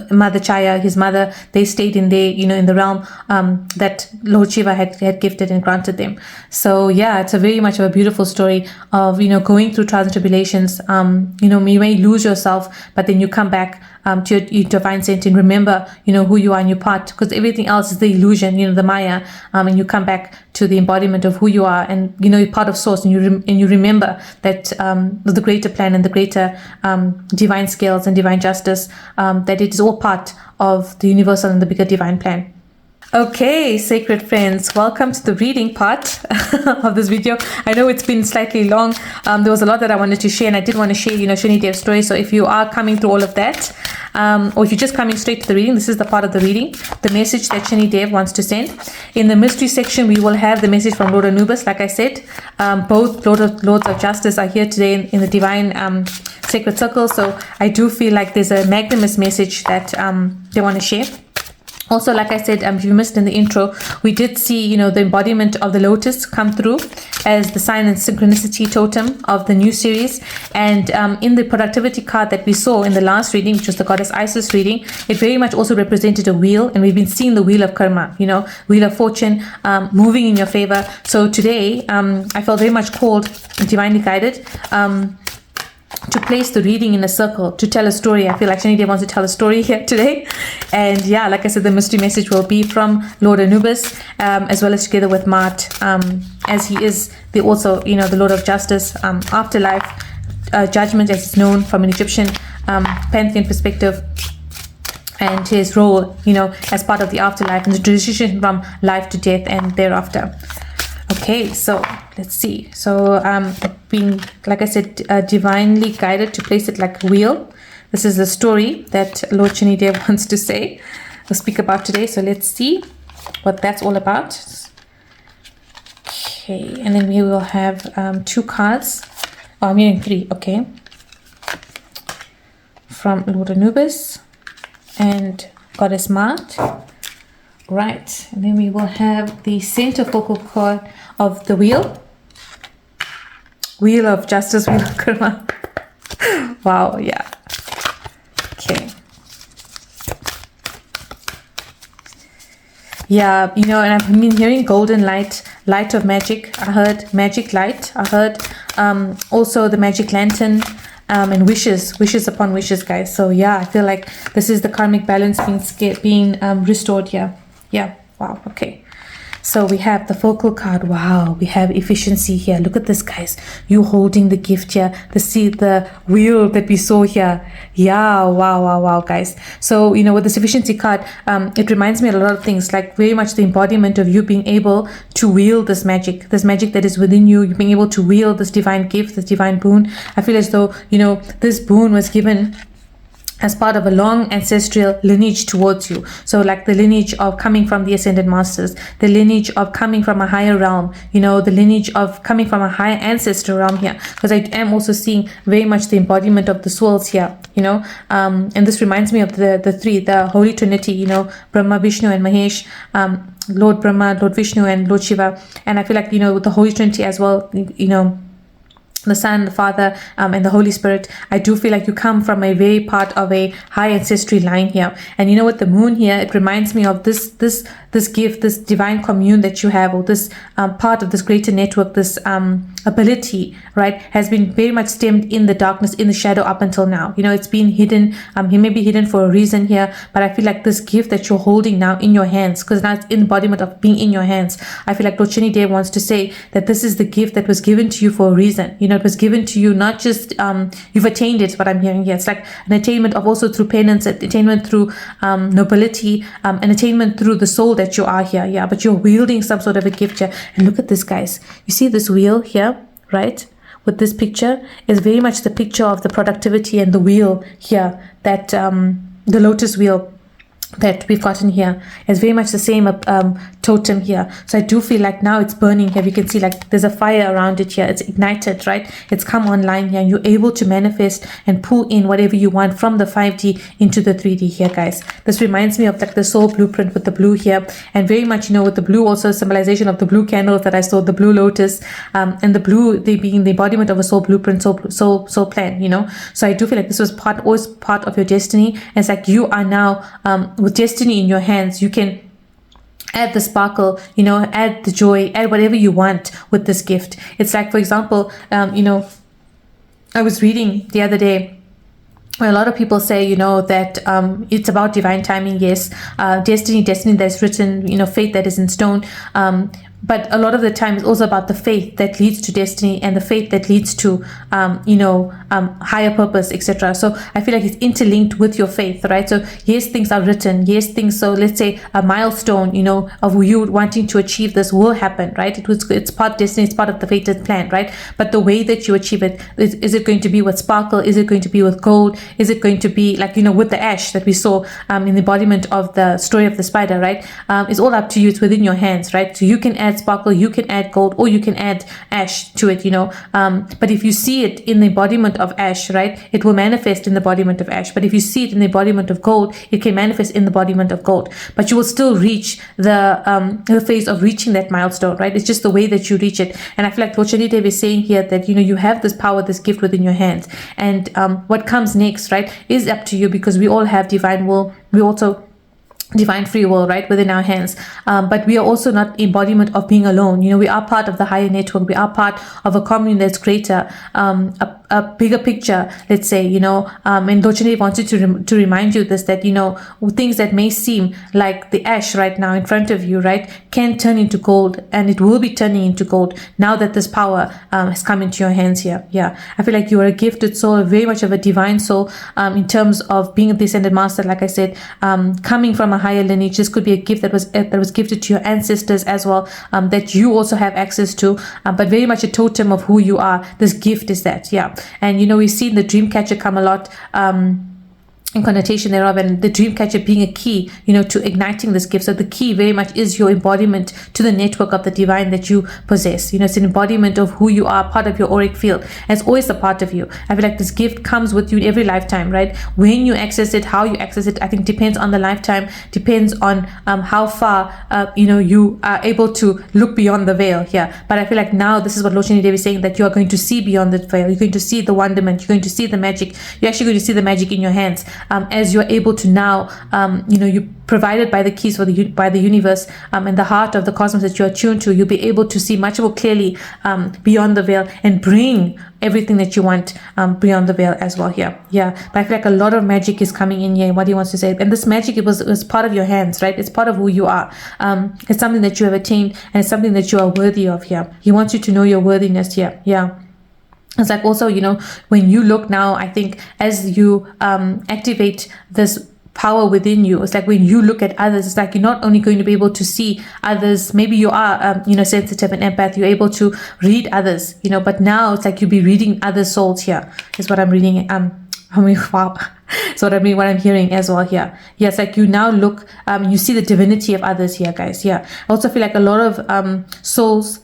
Mother Chaya, his mother, they stayed in there, in the realm that Lord Shiva had gifted and granted them. So yeah, it's a very much of a beautiful story of, going through trials and tribulations. You may lose yourself, but then you come back to your divine center and remember, who you are and your part, because everything else is the illusion, the Maya, and you come back to the embodiment of who you are, and you're part of source, and you remember that the greater plan and the greater divine scales and divine justice, that it is all part of the universal and the bigger divine plan. Okay, sacred friends, welcome to the reading part of this video. I know it's been slightly long. There was a lot that I wanted to share, and I did want to share, Shanidev's story. So if you are coming through all of that, or if you're just coming straight to the reading, this is the part of the reading, the message that Shanidev wants to send. In the mystery section, we will have the message from Lord Anubis. Like I said, both Lords of Justice are here today in the divine sacred circle. So I do feel like there's a magnanimous message that they want to share. Also, like I said, if you missed in the intro, we did see, the embodiment of the lotus come through as the sign and synchronicity totem of the new series. And in the productivity card that we saw in the last reading, which was the Goddess Isis reading, it very much also represented a wheel. And we've been seeing the wheel of karma, wheel of fortune, moving in your favor. So today, I felt very much called, divinely guided, to place the reading in a circle, to tell a story. I feel like Shanidev wants to tell a story here today. And yeah, like I said, the mystery message will be from Lord Anubis, as well as together with Mart, as he is the Lord of Justice, afterlife, judgment as it's known from an Egyptian pantheon perspective, and his role, as part of the afterlife and the transition from life to death and thereafter. Okay, so let's see. So being, like I said, divinely guided to place it like a wheel. This is the story that Lord Shani Dev wants to say or speak about today. So let's see what that's all about. Okay, and then we will have 2 cards. Oh, I'm hearing 3. Okay, from Lord Anubis and Goddess Mart. Right, and then we will have the center focal card of the wheel of justice, wheel of karma. Wow, yeah. Okay. Yeah, you know, and I've been hearing golden light, light of magic. I heard magic light. I heard also the magic lantern, and wishes upon wishes, guys. So yeah, I feel like this is the karmic balance being restored here. Yeah, wow, okay. So we have the focal card. Wow, we have efficiency here. Look at this, guys. You holding the gift here. The wheel that we saw here. Yeah, wow, guys. So, you know, with this efficiency card, it reminds me of a lot of things, like very much the embodiment of you being able to wield this magic that is within you. You being able to wield this divine gift, this divine boon. I feel as though, you know, this boon was given as part of a long ancestral lineage towards you. So like the lineage of coming from the ascended masters, the lineage of coming from a higher realm, you know, the lineage of coming from a higher ancestral realm here. Because I am also seeing very much the embodiment of the souls here, you know, and this reminds me of the 3, the Holy Trinity, you know, Brahma, Vishnu and Mahesh, Lord Brahma, Lord Vishnu and Lord Shiva. And I feel like, you know, with the Holy Trinity as well, you know, the Son, the Father, and the Holy Spirit, I do feel like you come from a very part of a high ancestry line here. And you know what, the moon here, it reminds me of this gift, this divine commune that you have, or this part of this greater network, this ability, right, has been very much stemmed in the darkness, in the shadow up until now. You know, it's been hidden. He may be hidden for a reason here, but I feel like this gift that you're holding now in your hands, because now it's embodiment of being in your hands. I feel like Lord Shani Dev wants to say that this is the gift that was given to you for a reason. You know, it was given to you, not just you've attained it, what I'm hearing here. It's like an attainment of also through penance, attainment through nobility, an attainment through the soul that you are here. Yeah, but you're wielding some sort of a gift here. And look at this, guys. You see this wheel here, right? With this picture is very much the picture of the productivity and the wheel here, that the lotus wheel that we've gotten here is very much the same totem here. So I do feel like now it's burning here. You can see like there's a fire around it here. It's ignited, right? It's come online here, and you're able to manifest and pull in whatever you want from the 5D into the 3D here, guys. This reminds me of like the soul blueprint with the blue here, and very much, you know, with the blue also symbolization of the blue candles that I saw, the blue lotus, and the blue, they being the embodiment of a soul blueprint, soul plan, you know. So I do feel like this was always part of your destiny. And it's like you are now with destiny in your hands. You can add the sparkle, you know, add the joy, add whatever you want with this gift. It's like, for example, you know, I was reading the other day where a lot of people say, you know, that it's about divine timing. Yes, destiny that's written, you know, fate that is in stone. But a lot of the time it's also about the faith that leads to destiny and the faith that leads to, you know, higher purpose, etc. So I feel like it's interlinked with your faith, right? So yes, things are written. Yes, things. So let's say a milestone, you know, of you wanting to achieve this will happen, right? It's part of destiny. It's part of the fated plan, right? But the way that you achieve it, is it going to be with sparkle? Is it going to be with gold? Is it going to be like, you know, with the ash that we saw in the embodiment of the story of the spider, right? It's all up to you. It's within your hands, right? So you can add sparkle, you can add gold, or you can add ash to it, you know. But if you see it in the embodiment of ash, right, it will manifest in the embodiment of ash. But if you see it in the embodiment of gold, it can manifest in the embodiment of gold. But you will still reach the phase of reaching that milestone, right? It's just the way that you reach it. And I feel like Lord Shani Dev is saying here that, you know, you have this power, this gift within your hands. And what comes next, right, is up to you, because we all have divine will. We also divine free will, right, within our hands, but we are also not embodiment of being alone. You know, we are part of the higher network. We are part of a commune that's greater, a bigger picture, let's say, you know. And Lord Shani wanted to remind you this, that, you know, things that may seem like the ash right now in front of you, right, can turn into gold, and it will be turning into gold now that this power has come into your hands here. Yeah, I feel like you are a gifted soul, very much of a divine soul, in terms of being a descended master, like I said, coming from a higher lineage. This could be a gift that was gifted to your ancestors as well, that you also have access to, but very much a totem of who you are. This gift is that, yeah. And you know, we've seen the dream catcher come a lot and connotation thereof, and the dream catcher being a key, to igniting this gift. So the key very much is your embodiment to the network of the divine that you possess. It's an embodiment of who you are, part of your auric field, and it's always a part of you. I feel like this gift comes with you in every lifetime, right? When you access it, how you access it, I think depends on the lifetime, depends on how far you are able to look beyond the veil here. But I feel like now this is what Lord Shani Devi is saying, that you are going to see beyond the veil. You're going to see the wonderment. You're going to see the magic. You're actually going to see the magic in your hands, as you're able to now, you provided by the keys by the universe, and the heart of the cosmos that you're attuned to. You'll be able to see much more clearly beyond the veil and bring everything that you want beyond the veil as well here. Yeah, but I feel like a lot of magic is coming in here, what he wants to say. And this magic, it was part of your hands, right? It's part of who you are. It's something that you have attained, and it's something that you are worthy of here. He wants you to know your worthiness here. Yeah. It's like also, when you look now, I think as you activate this power within you, it's like when you look at others, it's like you're not only going to be able to see others, maybe you are sensitive and empath, you're able to read others, but now it's like you'll be reading other souls here, is what I'm reading. Wow. So what I'm hearing as well here. Yeah, it's like you now look, you see the divinity of others here, guys. Yeah. I also feel like a lot of souls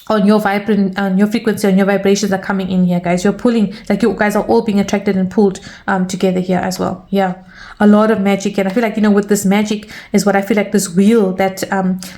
on your frequency, on your vibrations are coming in here, guys. You're pulling, like you guys are all being attracted and pulled together here as well. Yeah, a lot of magic. And I feel like, with this magic is what I feel like this wheel that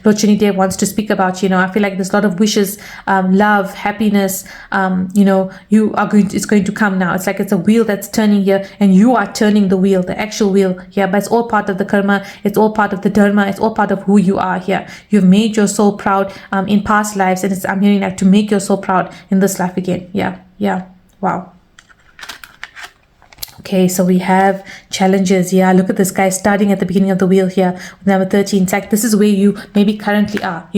Lord Shani Dev wants to speak about. I feel like there's a lot of wishes, love, happiness, it's going to come now. It's like it's a wheel that's turning here, and you are turning the wheel, the actual wheel here. But it's all part of the karma, it's all part of the dharma, it's all part of who you are here. You've made your soul proud in past lives, and I'm hearing like to make your soul proud in this life again. Yeah. Wow. Okay, so we have challenges. Yeah, look at this, guy, starting at the beginning of the wheel here with number 13. It's like this is where you maybe currently are,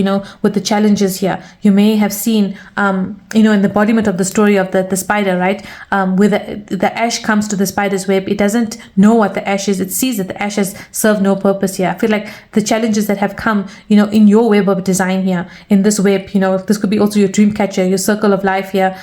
with the challenges here. You may have seen, in the embodiment of the story of the spider, right? Where the ash comes to the spider's web. It doesn't know what the ash is. It sees that the ash has served no purpose here. I feel like the challenges that have come, in your web of design here, in this web, this could be also your dream catcher, your circle of life here,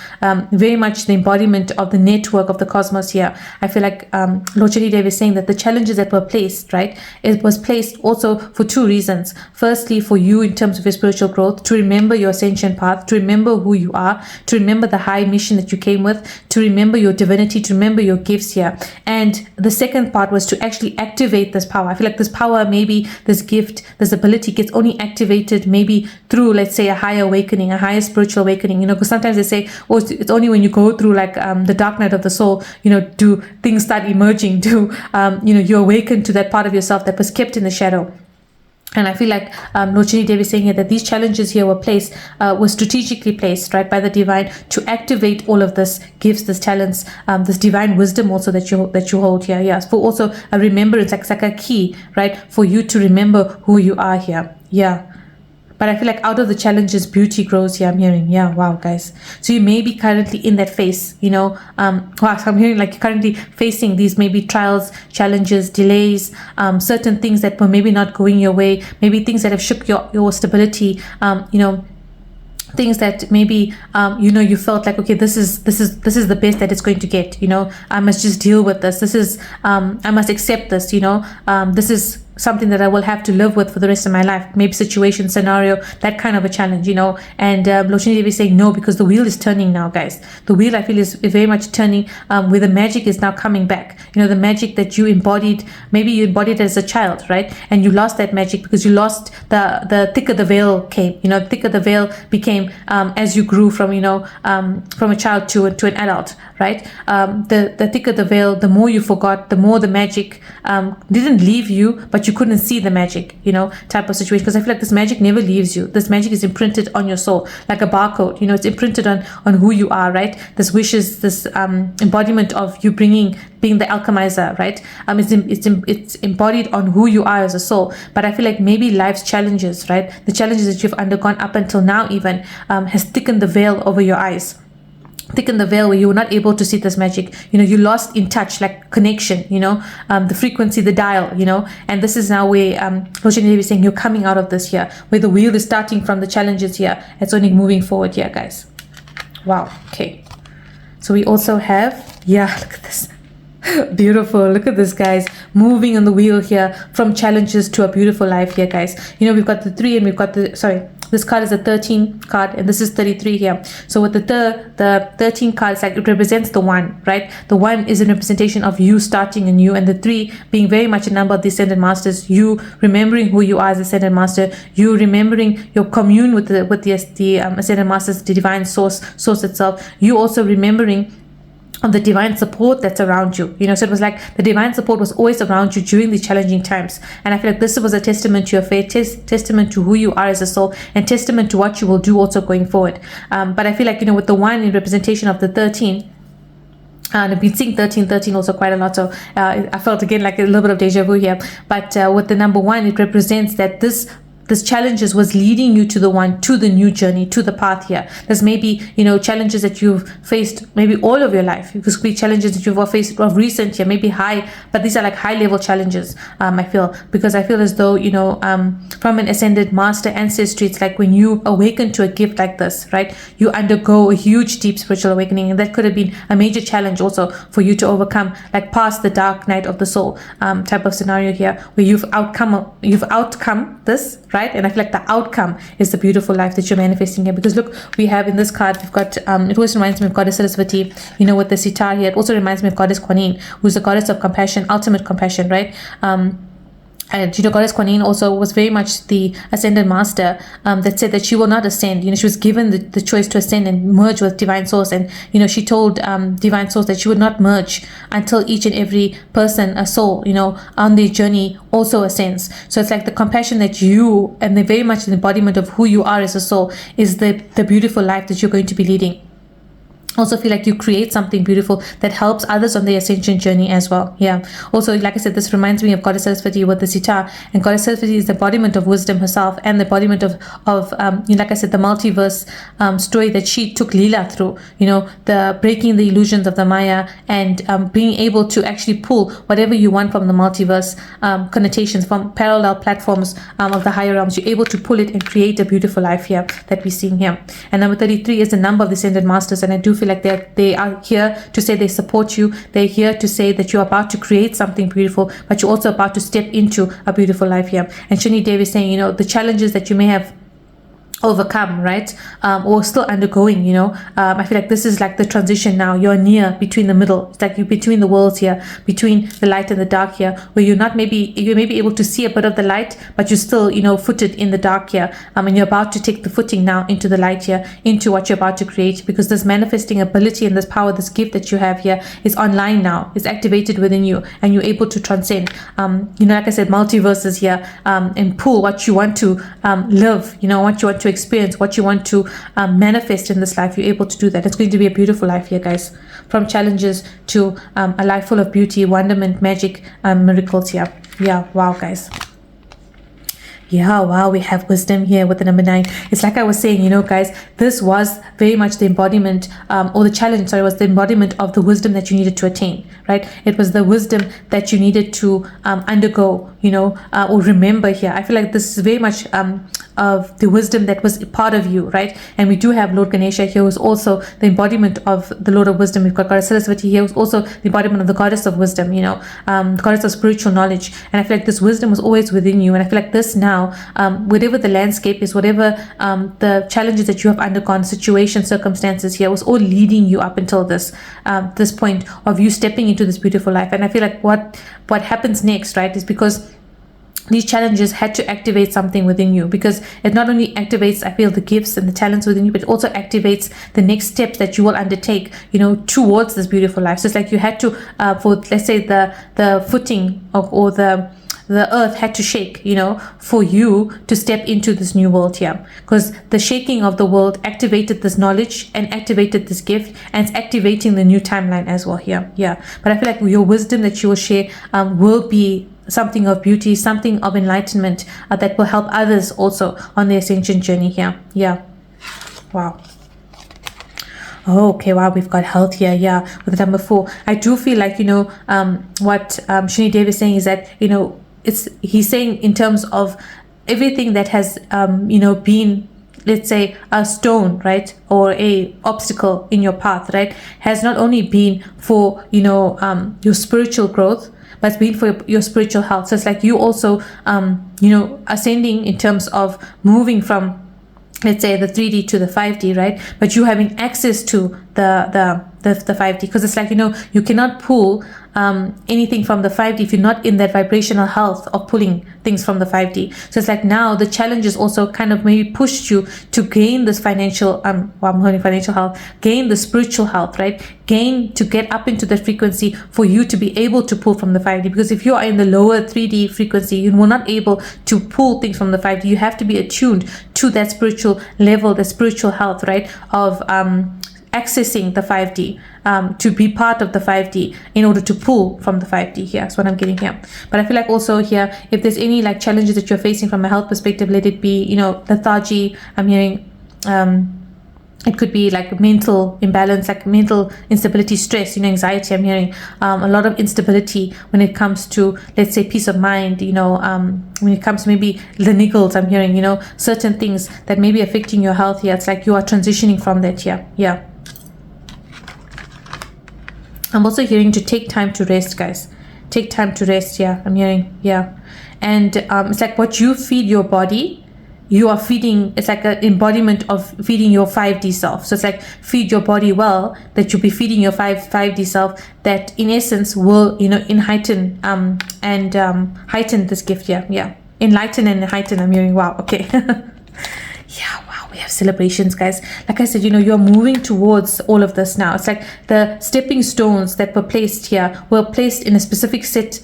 very much the embodiment of the network of the cosmos here. I feel like Lord Shani Dev is saying that the challenges that were placed, right, it was placed also for two reasons. Firstly, for you in terms of your spiritual growth, to remember your ascension path, to remember who you are, to remember the high mission that you came with, to remember your divinity, to remember your gifts here. And the second part was to actually activate this power. I feel like this power, maybe this gift, this ability gets only activated maybe through, let's say, a higher awakening, a higher spiritual awakening, because sometimes they say, oh, it's only when you go through like the dark night of the soul, do things start emerging, you awaken to that part of yourself that was kept in the shadow. And I feel like Lord Shani Dev is saying here that these challenges here were strategically placed, right, by the divine to activate all of this gifts, this talents, this divine wisdom also that you hold here. Yes, for also a remembrance, like a key, right, for you to remember who you are here. Yeah. But I feel like out of the challenges, beauty grows here, I'm hearing. Yeah, wow, guys. So you may be currently in that phase, wow, so I'm hearing like you're currently facing these maybe trials, challenges, delays, certain things that were maybe not going your way, maybe things that have shook your stability, things that maybe you felt like, okay, this is the best that it's going to get, I must just deal with this, I must accept this, this is something that I will have to live with for the rest of my life, maybe situation, scenario, that kind of a challenge, and Lord Shani Devi is saying no, because the wheel is turning now, guys. The wheel, I feel, is very much turning, where the magic is now coming back, the magic that you embodied, maybe you embodied as a child, right, and you lost that magic because you lost the thicker the veil came, the thicker the veil became as you grew from a child to an adult, right, the thicker the veil, the more you forgot, the more the magic didn't leave you, but you couldn't see the magic, type of situation. Because I feel like this magic never leaves you. This magic is imprinted on your soul like a barcode, it's imprinted on who you are, right? This wishes, this embodiment of you being the alchemizer, right? It's embodied on who you are as a soul. But I feel like maybe life's challenges, right, the challenges that you've undergone up until now even has thickened the veil over your eyes, thicken the veil where you were not able to see this magic. You lost in touch, like connection, the frequency, the dial, and this is now where Lord Shani Devi is saying you're coming out of this here, where the wheel is starting from the challenges here. It's only moving forward here, guys. Wow. Okay. So we also have, yeah, look at this. Beautiful. Look at this, guys. Moving on the wheel here from challenges to a beautiful life here, guys. You know, we've got the 3 and we've got the, sorry, this card is a 13 card and this is 33 here. So with the 13 card, it's like it represents the 1, right? The 1 is a representation of you starting anew, and the 3 being very much a number of the Ascended Masters, you remembering who you are as Ascended Master, you remembering your commune with the Ascended Masters, the divine source itself, you also remembering of the divine support that's around you. You know, so it was like the divine support was always around you during these challenging times. And I feel like this was a testament to your faith, testament to who you are as a soul, and testament to what you will do also going forward. But I feel like, you know, with the 1 in representation of the 13, and I've been seeing 13 also quite a lot, so I felt again like a little bit of deja vu here. But with the number 1, it represents that this challenges was leading you to the new journey, to the path here. There's maybe, you know, challenges that you've faced maybe all of your life. It could be challenges that you've faced of recent year, maybe high, but these are like high level challenges, I feel, because I feel as though, you know, from an Ascended Master ancestry, it's like when you awaken to a gift like this, right, you undergo a huge deep spiritual awakening, and that could have been a major challenge also for you to overcome, like past the dark night of the soul type of scenario here, where you've outcome this, right? And I feel like the outcome is the beautiful life that you're manifesting here. Because look, we have in this card, we've got, it always reminds me of Goddess Saraswati, you know, with the sitar here. It also reminds me of Goddess Kuan Yin, who's the goddess of compassion, ultimate compassion, right? And, you know, Goddess Kuan Yin also was very much the Ascended Master that said that she will not ascend. You know, she was given the choice to ascend and merge with Divine Source. And, you know, she told Divine Source that she would not merge until each and every person, a soul, you know, on their journey also ascends. So it's like the compassion that you, and the very much the embodiment of who you are as a soul, is the beautiful life that you're going to be leading. Also feel like you create something beautiful that helps others on their ascension journey as well. Yeah. Also, like I said, this reminds me of Goddess Saraswati with the sitar, and Goddess Saraswati is the embodiment of wisdom herself, and the embodiment of you know, like I said, the multiverse story that she took Leela through. You know, the breaking the illusions of the Maya, and being able to actually pull whatever you want from the multiverse connotations, from parallel platforms of the higher realms. You're able to pull it and create a beautiful life here that we're seeing here. And number 33 is the number of the Ascended Masters, and I do feel like they are here to say they support you. They're here to say that you're about to create something beautiful, but you're also about to step into a beautiful life here. And Shani Dev is saying, you know, the challenges that you may have overcome, right, or still undergoing, you know, I feel like this is like the transition now. You're near between the middle. It's like you're between the worlds here, between the light and the dark here, where you may be able to see a bit of the light, but you're still, you know, footed in the dark here, and you're about to take the footing now into the light here, into what you're about to create, because this manifesting ability and this power, this gift that you have here is online now. It's activated within you, and you're able to transcend, you know, like I said, multiverses here, and pull what you want to live, you know, what you want to experience, what you want to manifest in this life. You're able to do that. It's going to be a beautiful life here, guys, from challenges to a life full of beauty, wonderment, magic, miracles here. Yeah, wow, guys. Yeah, wow, we have wisdom here with the number 9. It's like I was saying, you know, guys, this was very much the embodiment, or the challenge, sorry, was the embodiment of the wisdom that you needed to attain, right? It was the wisdom that you needed to undergo, you know, or remember here. I feel like this is very much of the wisdom that was part of you, right? And we do have Lord Ganesha here, who's also the embodiment of the Lord of Wisdom. We've got Goddess Saraswati here, who's also the embodiment of the Goddess of Wisdom, you know, Goddess of spiritual knowledge. And I feel like this wisdom was always within you. And I feel like this now, whatever the landscape is, whatever the challenges that you have undergone, situations, circumstances here, was all leading you up until this point of you stepping into this beautiful life. And I feel like what happens next, right, is because these challenges had to activate something within you, because it not only activates, I feel, the gifts and the talents within you, but it also activates the next steps that you will undertake, you know, towards this beautiful life. So it's like you had to, for, let's say, the footing of, or the earth had to shake, you know, for you to step into this new world here, because the shaking of the world activated this knowledge and activated this gift, and it's activating the new timeline as well here. Yeah, but I feel like your wisdom that you will share will be something of beauty, something of enlightenment that will help others also on their ascension journey here. Yeah, wow. Oh, okay, wow, we've got health here, yeah, with the number 4. I do feel like, you know, what Shani Dev is saying is that, you know, he's saying in terms of everything that has, you know, been let's say a stone, right, or a obstacle in your path, right, has not only been for your spiritual growth, but it's been for your spiritual health. So it's like you also ascending in terms of moving from, let's say, the 3D to the 5D, right? But you having access to the 5D, because it's like, you cannot pull anything from the 5D if you're not in that vibrational health of pulling things from the 5D. So it's like now the challenge is also kind of maybe pushed you to gain this financial financial health, gain the spiritual health, right? To get up into the frequency for you to be able to pull from the 5D. Because if you are in the lower 3D frequency, you will not able to pull things from the 5D. You have to be attuned to that spiritual level, the spiritual health, right, of accessing the 5D, to be part of the 5D in order to pull from the 5D here. That's what I'm getting here. But I feel like also here, if there's any like challenges that you're facing from a health perspective, let it be, lethargy. I'm hearing it could be like mental imbalance, like mental instability, stress, anxiety. I'm hearing a lot of instability when it comes to, let's say, peace of mind, when it comes to maybe the niggles. I'm hearing, certain things that may be affecting your health here. It's like you are transitioning from that here. Yeah. I'm also hearing to take time to rest, guys. Take time to rest. Yeah, I'm hearing. Yeah. And it's like what you feed your body, you are feeding. It's like an embodiment of feeding your 5D self. So it's like feed your body well, that you'll be feeding your 5D self, that in essence will heighten heighten this gift here. Yeah, enlighten and heighten. I'm hearing. Wow. Okay. Yeah, wow, we have celebrations, guys. Like I said, you're moving towards all of this now. It's like the stepping stones that were placed here were placed in a specific set,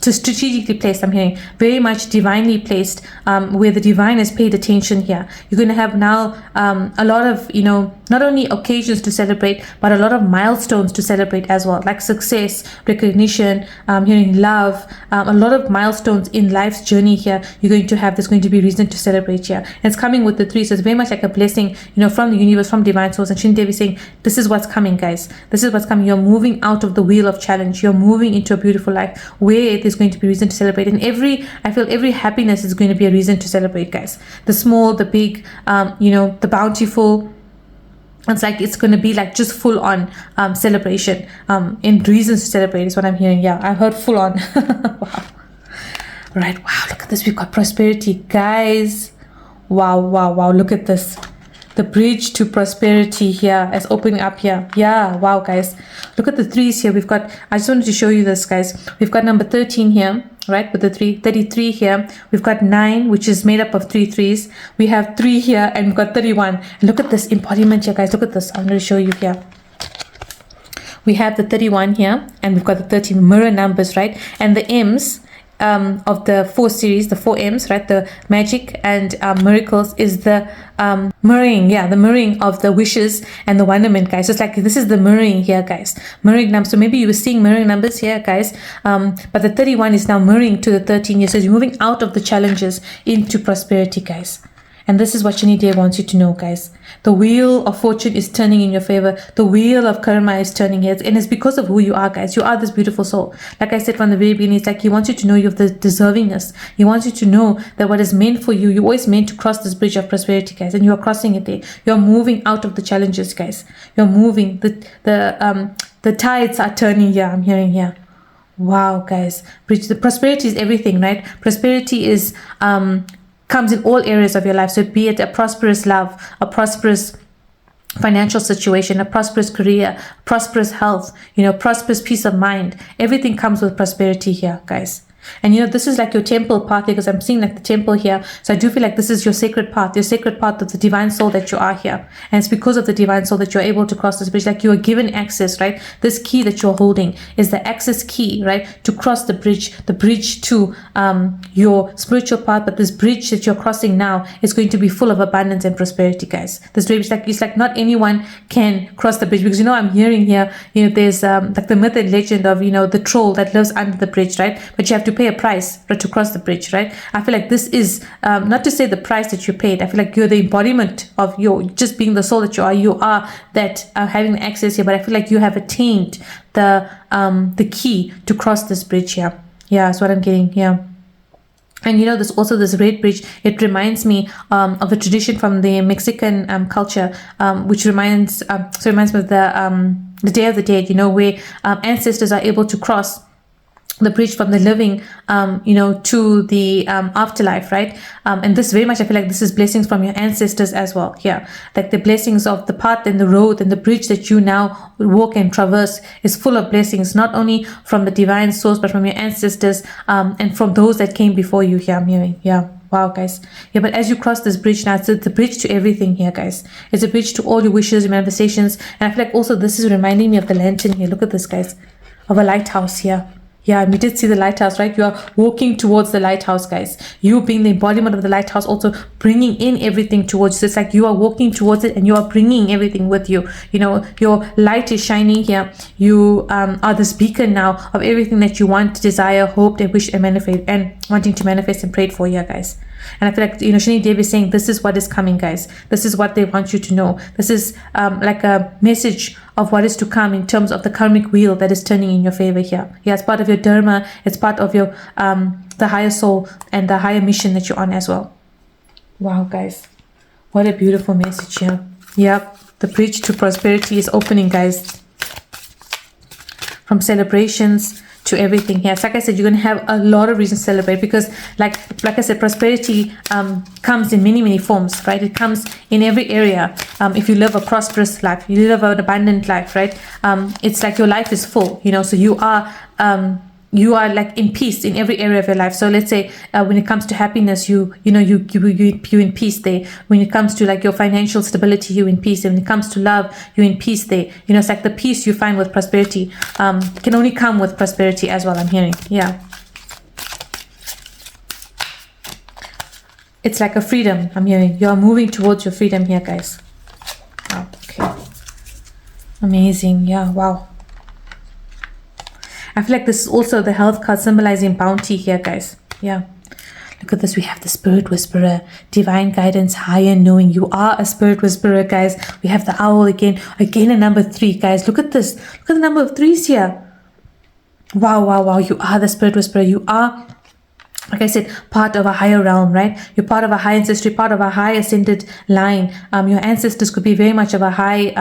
to strategically placed. I'm hearing very much divinely placed, where the divine has paid attention here. You're going to have now a lot of, not only occasions to celebrate, but a lot of milestones to celebrate as well, like success, recognition, hearing love, a lot of milestones in life's journey here. You're going to have, there's going to be reason to celebrate here. And it's coming with the 3, so it's very much like a blessing, from the universe, from divine source. And Shani Devi saying, this is what's coming, guys. This is what's coming. You're moving out of the wheel of challenge. You're moving into a beautiful life where there's going to be reason to celebrate. And I feel every happiness is going to be a reason to celebrate, guys. The small, the big, the bountiful. It's like it's going to be like just full on celebration, and reasons to celebrate is what I'm hearing. Yeah, I heard full on. Wow. Right. Wow. Look at this. We've got prosperity, guys. Wow. Wow. Wow. Look at this. The bridge to prosperity here is opening up here. Yeah. Wow, guys. Look at the 3s here. I just wanted to show you this, guys. We've got number 13 here, right, with the 3, 33 here. We've got 9, which is made up of 3 3s. We have 3 here, and we've got 31. And look at this embodiment here, guys. Look at this. I'm going to show you here. We have the 31 here, and we've got the 13 mirror numbers, right? And the M's of the 4 series, the 4 M's, right? The magic and miracles is the mirroring, the mirroring of the wishes and the wonderment, guys. So it's like this is the mirroring here, guys. Mirroring numbers. So maybe you were seeing mirroring numbers here, guys. But the 31 is now mirroring to the 13 years. So you're moving out of the challenges into prosperity, guys. And this is what Shani Devi wants you to know, guys. The wheel of fortune is turning in your favor. The wheel of karma is turning heads. And it's because of who you are, guys. You are this beautiful soul. Like I said from the very beginning, it's like he wants you to know you have the deservingness. He wants you to know that what is meant for you, you're always meant to cross this bridge of prosperity, guys. And you are crossing it there. You're moving out of the challenges, guys. You're moving. The tides are turning here. I'm hearing here. Wow, guys. The prosperity is everything, right? Prosperity is comes in all areas of your life. So be it a prosperous love, a prosperous financial situation, a prosperous career, prosperous health, prosperous peace of mind. Everything comes with prosperity here, guys. And this is like your temple path, because I'm seeing like the temple here. So I do feel like this is your sacred path of the divine soul that you are here. And it's because of the divine soul that you're able to cross this bridge. Like you are given access, right? This key that you're holding is the access key, right? To cross the bridge to your spiritual path. But this bridge that you're crossing now is going to be full of abundance and prosperity, guys. This bridge, it's like not anyone can cross the bridge, because I'm hearing here, there's like the myth and legend of, the troll that lives under the bridge, right? But you have to pay a price to cross the bridge, right? I feel like this is not to say the price that you paid. I feel like you're the embodiment of your just being the soul that you are. You are that having access here, but I feel like you have attained the key to cross this bridge here. Yeah, that's what I'm getting here. And there's also this red bridge. It reminds me of a tradition from the Mexican culture, which reminds me of the Day of the Dead, where ancestors are able to cross the bridge from the living, to the afterlife, right? And this very much, I feel like this is blessings from your ancestors as well. Yeah, like the blessings of the path and the road and the bridge that you now walk and traverse is full of blessings, not only from the divine source, but from your ancestors, and from those that came before you here. I'm hearing, yeah. Wow, guys. Yeah, but as you cross this bridge now, it's the bridge to everything here, guys. It's a bridge to all your wishes, your manifestations. And I feel like also this is reminding me of the lantern here. Look at this, guys. Of a lighthouse here. Yeah, we did see the lighthouse, right? You are walking towards the lighthouse, guys. You being the embodiment of the lighthouse, also bringing in everything towards you. It's like you are walking towards it and you are bringing everything with you. Your light is shining here. You are this beacon now of everything that you want, desire, hope, and wish and manifest, and wanting to manifest and pray for here, guys. And I feel like, Shani Dev is saying this is what is coming, guys. This is what they want you to know. This is like a message of what is to come in terms of the karmic wheel that is turning in your favor here. Yeah, it's part of your dharma. It's part of your the higher soul and the higher mission that you're on as well. Wow, guys. What a beautiful message here. Yep, the bridge to prosperity is opening, guys. From celebrations to everything here. It's like I said, you're going to have a lot of reasons to celebrate, because like I said, prosperity comes in many forms, right? It comes in every area. If you live a prosperous life, you live an abundant life, right? It's like your life is full, so you are like in peace in every area of your life. So let's say when it comes to happiness, you in peace there. When it comes to like your financial stability, you in peace. And when it comes to love, you in peace there. It's like the peace you find with prosperity can only come with prosperity as well, I'm hearing. Yeah, it's like a freedom, I'm hearing. You are moving towards your freedom here, guys. Wow, okay, amazing. Yeah, wow. I feel like this is also the health card symbolizing bounty here, guys. Yeah. Look at this. We have the spirit whisperer, divine guidance, higher knowing. You are a spirit whisperer, guys. We have the owl again a number 3, guys. Look at this. Look at the number of 3s here. Wow. You are the spirit whisperer. You are, like I said, part of a higher realm, right? You're part of a high ancestry, part of a high ascended line. Your ancestors could be very much of a high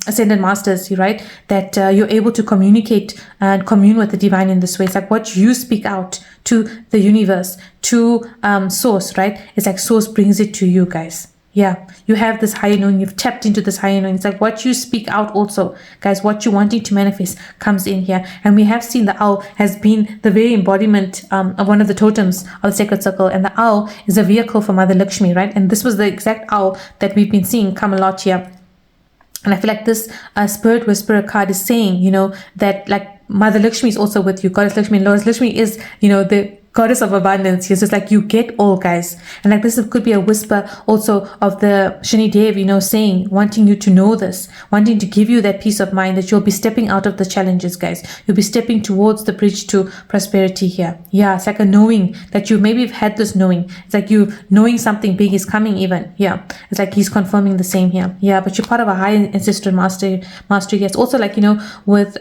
ascended masters, right? That you're able to communicate and commune with the divine in this way. It's like what you speak out to the universe, to source, right? It's like source brings it to you, guys. Yeah, you have this higher knowing. You've tapped into this higher knowing. It's like what you speak out also, guys, what you're wanting to manifest comes in here. And we have seen the owl has been the very embodiment of one of the totems of the sacred circle. And the owl is a vehicle for Mother Lakshmi, right? And this was the exact owl that we've been seeing come a lot here. And I feel like this spirit whisperer card is saying, that like Mother Lakshmi is also with you. Goddess Lakshmi and Lord Lakshmi is, the goddess of abundance here. So it's like you get all, guys. And like this could be a whisper also of the Shani Dev, saying, wanting you to know this, wanting to give you that peace of mind that you'll be stepping out of the challenges, guys. You'll be stepping towards the bridge to prosperity here. Yeah, it's like a knowing that you maybe have had this knowing. It's like you knowing something big is coming even. Yeah, it's like he's confirming the same here. Yeah, but you're part of a high ancestral mastery here. It's also like, with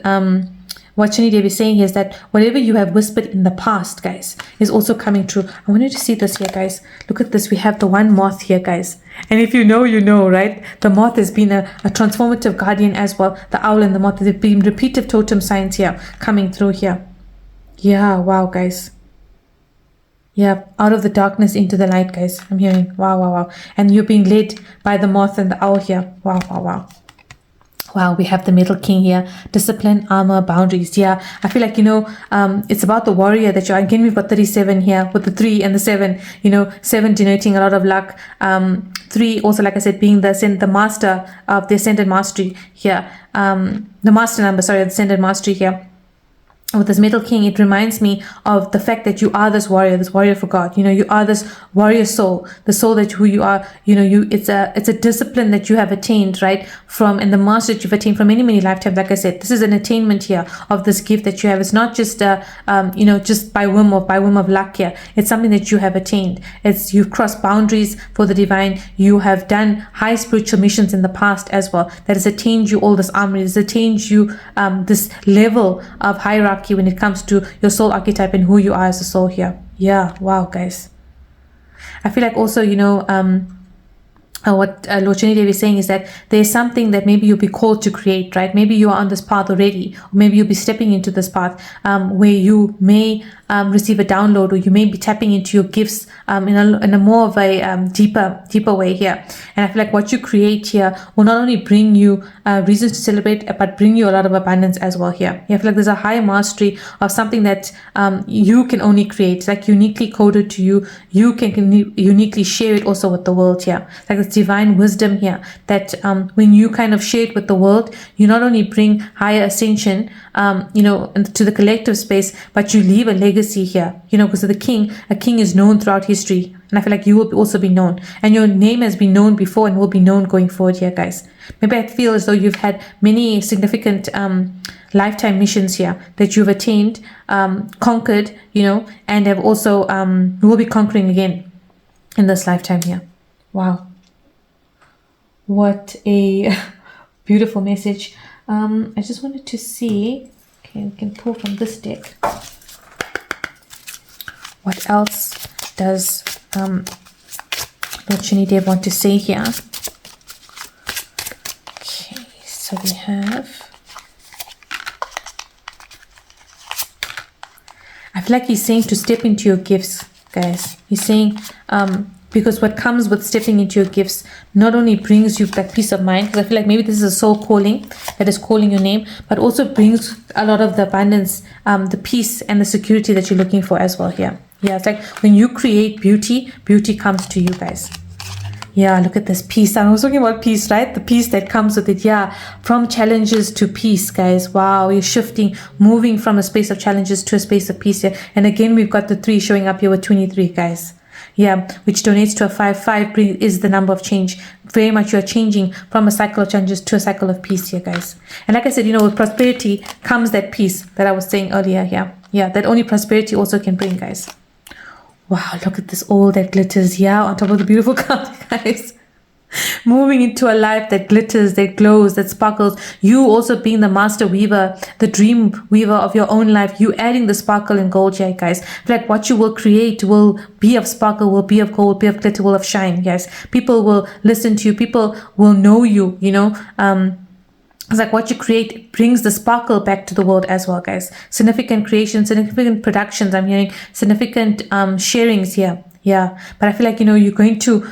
what Shani Dev is saying here is that whatever you have whispered in the past, guys, is also coming true. I want you to see this here, guys. Look at this. We have the one moth here, guys. And if you know, right? The moth has been a transformative guardian as well. The owl and the moth, they've been repeated totem signs here coming through here. Yeah, wow, guys. Yeah, out of the darkness into the light, guys. I'm hearing. Wow. And you're being led by the moth and the owl here. Wow. Wow, we have the Metal King here. Discipline, armor, boundaries. Yeah, I feel like, it's about the warrior that you're. Again, we've got 37 here with the 3 and the 7. 7 denoting a lot of luck. 3 also, like I said, being the master of the ascended mastery here. The master number, sorry, the ascended mastery here. With this Metal King, it reminds me of the fact that you are this warrior for God. You are this warrior soul, the soul that who you are. It's a discipline that you have attained, right? And the master that you've attained from many lifetimes. Like I said, this is an attainment here of this gift that you have. It's not just just by whim of luck here. It's something that you have attained. You've crossed boundaries for the divine. You have done high spiritual missions in the past as well. That has attained you all this armor. It has attained you this level of hierarchy when it comes to your soul archetype and who you are as a soul here. Yeah, wow, guys. I feel like also, what Lord Shani Dev is saying is that there's something that maybe you'll be called to create, right? Maybe you are on this path already, or maybe you'll be stepping into this path where you may receive a download, or you may be tapping into your gifts in a more of a deeper way here. And I feel like what you create here will not only bring you reasons to celebrate, but bring you a lot of abundance as well here. Yeah, I feel like there's a high mastery of something that you can only create. It's like uniquely coded to you. You can uniquely share it also with the world here. Like this divine wisdom here that when you kind of share it with the world, you not only bring higher ascension, to the collective space, but you leave a legacy here, because of a king is known throughout history. And I feel like you will also be known, and your name has been known before and will be known going forward here, guys. Maybe I feel as though you've had many significant lifetime missions here that you've attained, conquered, and have also will be conquering again in this lifetime here. Wow. What a beautiful message. I just wanted to see, okay, we can pull from this deck. What else does Lord Shani Dev want to say here? Okay, so we have, I feel like he's saying to step into your gifts, guys. He's saying, because what comes with stepping into your gifts not only brings you that peace of mind, because I feel like maybe this is a soul calling that is calling your name, but also brings a lot of the abundance, the peace and the security that you're looking for as well here. Yeah, it's like when you create beauty, beauty comes to you, guys. Yeah, look at this peace. I was talking about peace, right? The peace that comes with it. Yeah, from challenges to peace, guys. Wow, you're shifting, moving from a space of challenges to a space of peace here. And again, we've got the 3 showing up here with 23, guys. Yeah, which donates to a 5 is the number of change. Very much you're changing from a cycle of challenges to a cycle of peace here, guys. And like I said, with prosperity comes that peace that I was saying earlier here. Yeah, that only prosperity also can bring, guys. Wow, look at this, all that glitters, yeah, on top of the beautiful card, guys. Moving into a life that glitters, that glows, that sparkles. You also being the master weaver, the dream weaver of your own life. You adding the sparkle and gold here, guys. Like what you will create will be of sparkle, will be of gold, be of glitter, will of shine, guys. People will listen to you. People will know you, It's like what you create brings the sparkle back to the world as well, guys. Significant creations, significant productions. I'm hearing significant sharings here. Yeah, but I feel like, you're going to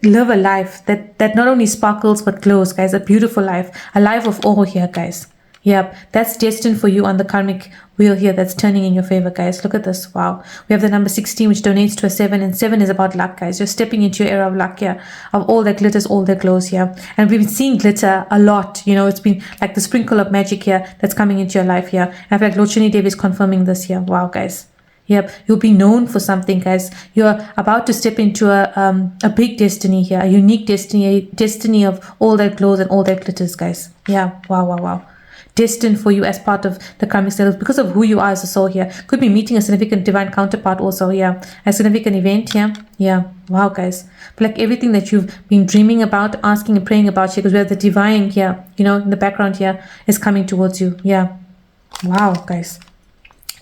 live a life that not only sparkles but glows, guys. A beautiful life, a life of awe here, guys. Yep, that's destined for you on the karmic wheel here that's turning in your favor, guys. Look at this. Wow. We have the number 16, which donates to a 7, and 7 is about luck, guys. You're stepping into your era of luck here, of all that glitters, all that glows here. And we've been seeing glitter a lot. It's been like the sprinkle of magic here that's coming into your life here. And I feel like Lord Shani Dev is confirming this here. Wow, guys. Yep, you'll be known for something, guys. You're about to step into a big destiny here, a unique destiny, a destiny of all that glows and all that glitters, guys. Yeah, wow, wow, wow. Destined for you as part of the karmic cycles because of who you are as a soul here. Could be meeting a significant divine counterpart also, yeah. A significant event here. Yeah, wow, guys. But like everything that you've been dreaming about, asking and praying about here, because we have the divine here, in the background here, is coming towards you. Yeah, wow, guys.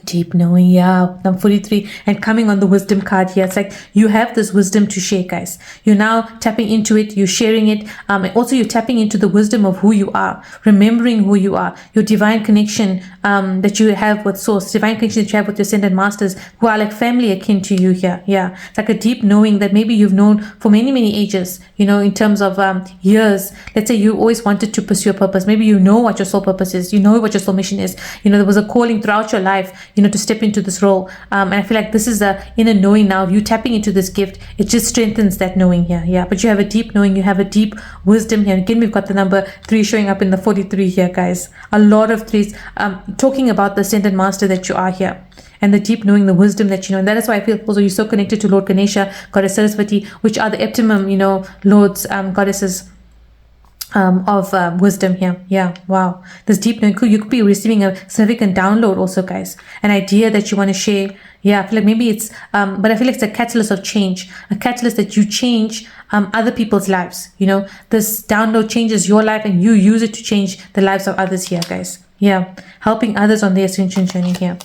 Deep knowing, yeah, number 43, and coming on the wisdom card here. It's like you have this wisdom to share, guys. You're now tapping into it, you're sharing it, and also you're tapping into the wisdom of who you are, remembering who you are, your divine connection that you have with source, divine connection that you have with your ascended masters who are like family akin to you here. Yeah, it's like a deep knowing that maybe you've known for many, many ages, in terms of years. Let's say you always wanted to pursue a purpose. Maybe you know what your soul purpose is, you know what your soul mission is. There was a calling throughout your life, to step into this role. And I feel like this is the inner knowing now. You tapping into this gift, it just strengthens that knowing here. Yeah, but you have a deep knowing, you have a deep wisdom here. Again, we've got the number 3 showing up in the 43 here, guys. A lot of 3s, talking about the ascended master that you are here. And the deep knowing, the wisdom that you know. And that is why I feel also you're so connected to Lord Ganesha, Goddess Saraswati, which are the optimum, lords, goddesses of wisdom here. Yeah, wow. This deep knowing, you could be receiving a significant download also, guys. An idea that you want to share. Yeah, I feel like maybe it's, but I feel like it's a catalyst of change, a catalyst that you change other people's lives. This download changes your life and you use it to change the lives of others here, guys. Yeah, helping others on their ascension journey here.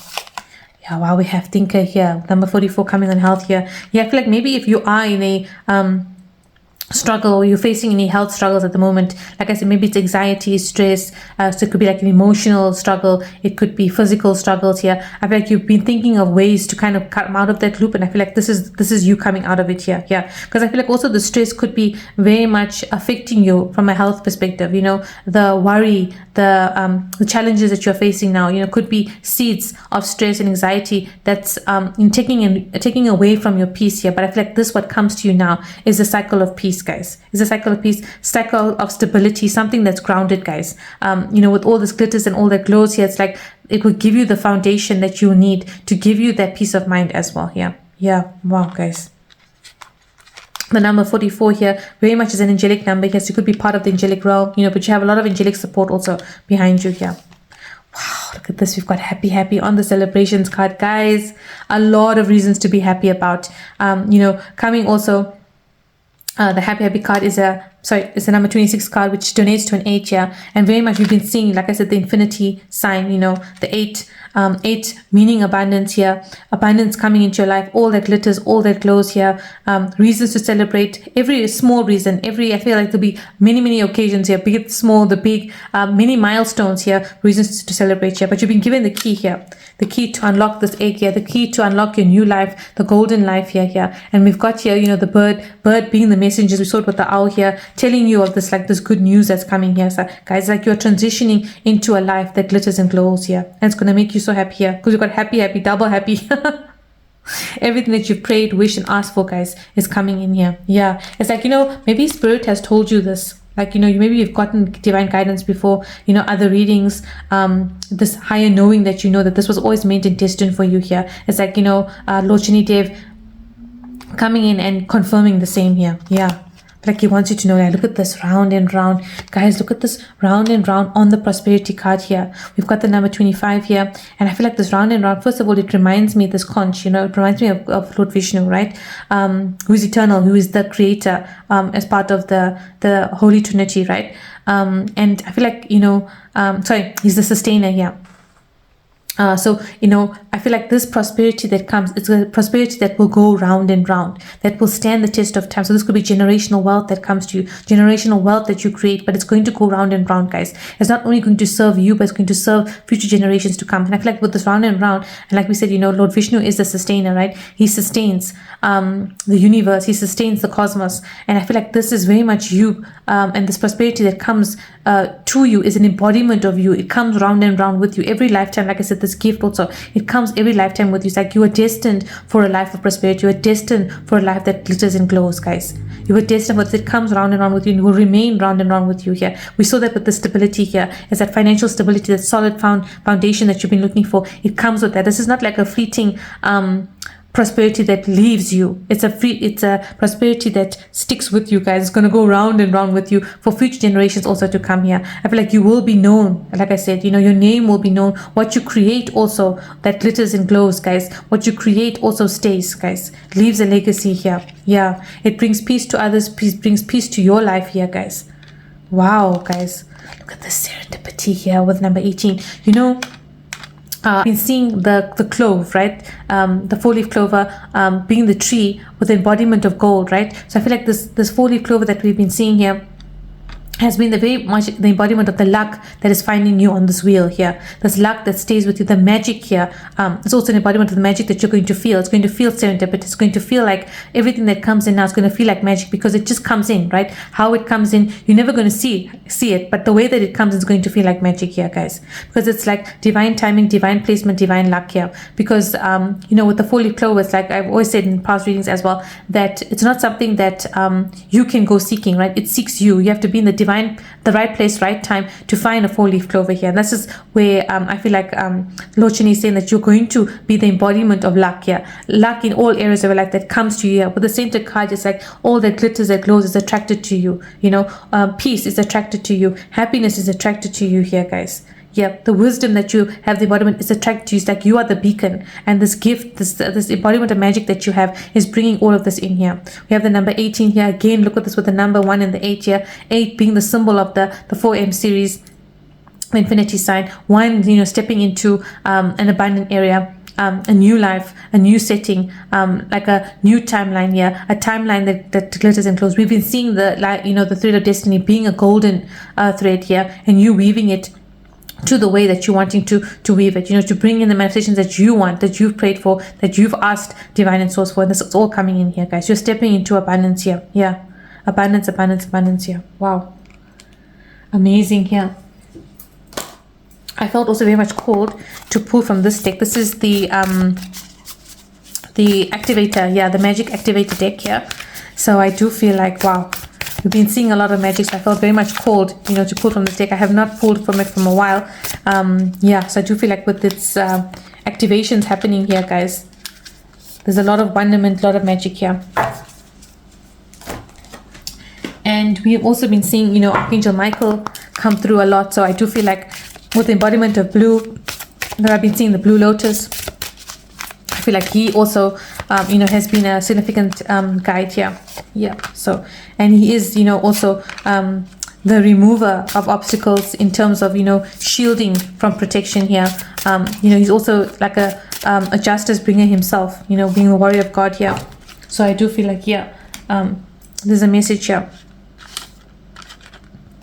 Yeah, wow, we have thinker here. Number 44 coming on health here. Yeah, I feel like maybe if you are in a struggle or you're facing any health struggles at the moment, like I said, maybe it's anxiety, stress, so it could be like an emotional struggle, it could be physical struggles here. I feel like you've been thinking of ways to kind of come out of that loop, and I feel like this is you coming out of it here. Yeah, because I feel like also the stress could be very much affecting you from a health perspective. The worry, the challenges that you're facing now, could be seeds of stress and anxiety that's in taking away from your peace here. But I feel like this, what comes to you now, is a cycle of peace, guys. Is a cycle of peace, cycle of stability, something that's grounded, guys. With all this glitters and all that glows here, it's like it will give you the foundation that you need to give you that peace of mind as well. Yeah, wow, guys. The number 44 here very much is an angelic number. Yes, you could be part of the angelic realm, but you have a lot of angelic support also behind you here. Wow, look at this. We've got happy on the celebrations card, guys. A lot of reasons to be happy about. Coming also, the happy card is it's the number 26 card, which donates to an 8 here. And very much we've been seeing, like I said, the infinity sign, the 8 meaning abundance here, abundance coming into your life, all that glitters, all that glows here, reasons to celebrate, every small reason, I feel like there'll be many occasions here, big, small, the big, many milestones here, reasons to celebrate here. But you've been given the key here, the key to unlock this 8 here, the key to unlock your new life, the golden life here. And we've got here, the bird being the messengers. We saw it with the owl here, telling you of this, like this good news that's coming here. So guys, like you're transitioning into a life that glitters and glows here, and it's going to make you so happy here, because you've got happy, double happy. Everything that you've prayed, wished, and asked for, guys, is coming in here. Yeah, it's like, maybe spirit has told you this, like, maybe you've gotten divine guidance before, other readings, this higher knowing that that this was always meant and destined for you here. It's like, Lord Shani Dev coming in and confirming the same here. Yeah, like he wants you to know that. Look at this, round and round, guys. Look at this, round and round on the prosperity card here. We've got the number 25 here, and I feel like this round and round, first of all, it reminds me, this conch, it reminds me of Lord Vishnu, right? Who is eternal, who is the creator, as part of the Holy Trinity, right? And I feel like, he's the sustainer here. So I feel like this prosperity that comes, it's a prosperity that will go round and round, that will stand the test of time. So this could be generational wealth that comes to you, generational wealth that you create, but it's going to go round and round, guys. It's not only going to serve you, but it's going to serve future generations to come. And I feel like with this round and round, and like we said, Lord Vishnu is the sustainer, right? He sustains the universe, he sustains the cosmos. And I feel like this is very much you, and this prosperity that comes to you is an embodiment of you. It comes round and round with you every lifetime. Like I said, this gift also, it comes every lifetime with you. It's like you are destined for a life of prosperity. You are destined for a life that glitters and glows, guys. You are destined for this. It comes round and round with you, and it will remain round and round with you here. We saw that with the stability here. It's that financial stability, that solid foundation that you've been looking for. It comes with that. This is not like a fleeting prosperity that leaves you. It's a prosperity that sticks with you, guys. It's going to go round and round with you for future generations also to come here. I feel like you will be known. Like I said, your name will be known. What you create also, that glitters and glows, guys. What you create also stays, guys. Leaves a legacy here. Yeah, it brings peace to others. Peace brings peace to your life here, guys. Wow, guys. Look at the serendipity here with number 18. Been seeing the clove, right? The 4-leaf clover being the tree with the embodiment of gold, right? So I feel like this 4-leaf clover that we've been seeing here has been very much the embodiment of the luck that is finding you on this wheel here. This luck that stays with you, the magic here. It's also an embodiment of the magic that you're going to feel. It's going to feel serendipity. It's going to feel like everything that comes in now is going to feel like magic, because it just comes in, right? How it comes in, you're never going to see it, but the way that it comes is going to feel like magic here, guys, because it's like divine timing, divine placement, divine luck here. Because with the 4-leaf clover, it's like I've always said in past readings as well, that it's not something that you can go seeking, right? It seeks you. You have to be in the right place, right time to find a 4-leaf clover here. And this is where I feel like Lord Shani is saying that you're going to be the embodiment of luck here. Luck in all areas of your life that comes to you here. With the center card, it's like all that glitters, that glows is attracted to you. Peace is attracted to you. Happiness is attracted to you here, guys. Yeah, the wisdom that you have, the embodiment is attracted to you. It's like you are the beacon, and this gift, this embodiment of magic that you have is bringing all of this in here. We have the number 18 here. Again, look at this with the number 1 and the 8 here. 8 being the symbol of the 4M series, the infinity sign. 1, stepping into an abundant area. a new life, a new setting, like a new timeline here, a timeline that glitters and glows. We've been seeing the thread of destiny being a golden thread here, and you weaving it to the way that you're wanting to weave it, to bring in the manifestations that you want, that you've prayed for, that you've asked divine and source for. And this is all coming in here, guys. You're stepping into abundance here. Yeah. Abundance, abundance, abundance here. Wow. Amazing here. I felt also very much called to pull from this deck. This is the activator, the magic activator deck here. So I do feel like, wow, we've been seeing a lot of magic, so I felt very much called, to pull from this deck. I have not pulled from it from a while. So I do feel like with its activations happening here, guys, there's a lot of wonderment, a lot of magic here. And we have also been seeing, Archangel Michael come through a lot. So I do feel like with the embodiment of blue, that I've been seeing the blue lotus, I feel like he also, has been a significant guide here. Yeah. So, and he is, also the remover of obstacles in terms of, shielding from protection here. He's also like a justice bringer himself, being a warrior of God here. So I do feel like, there's a message here.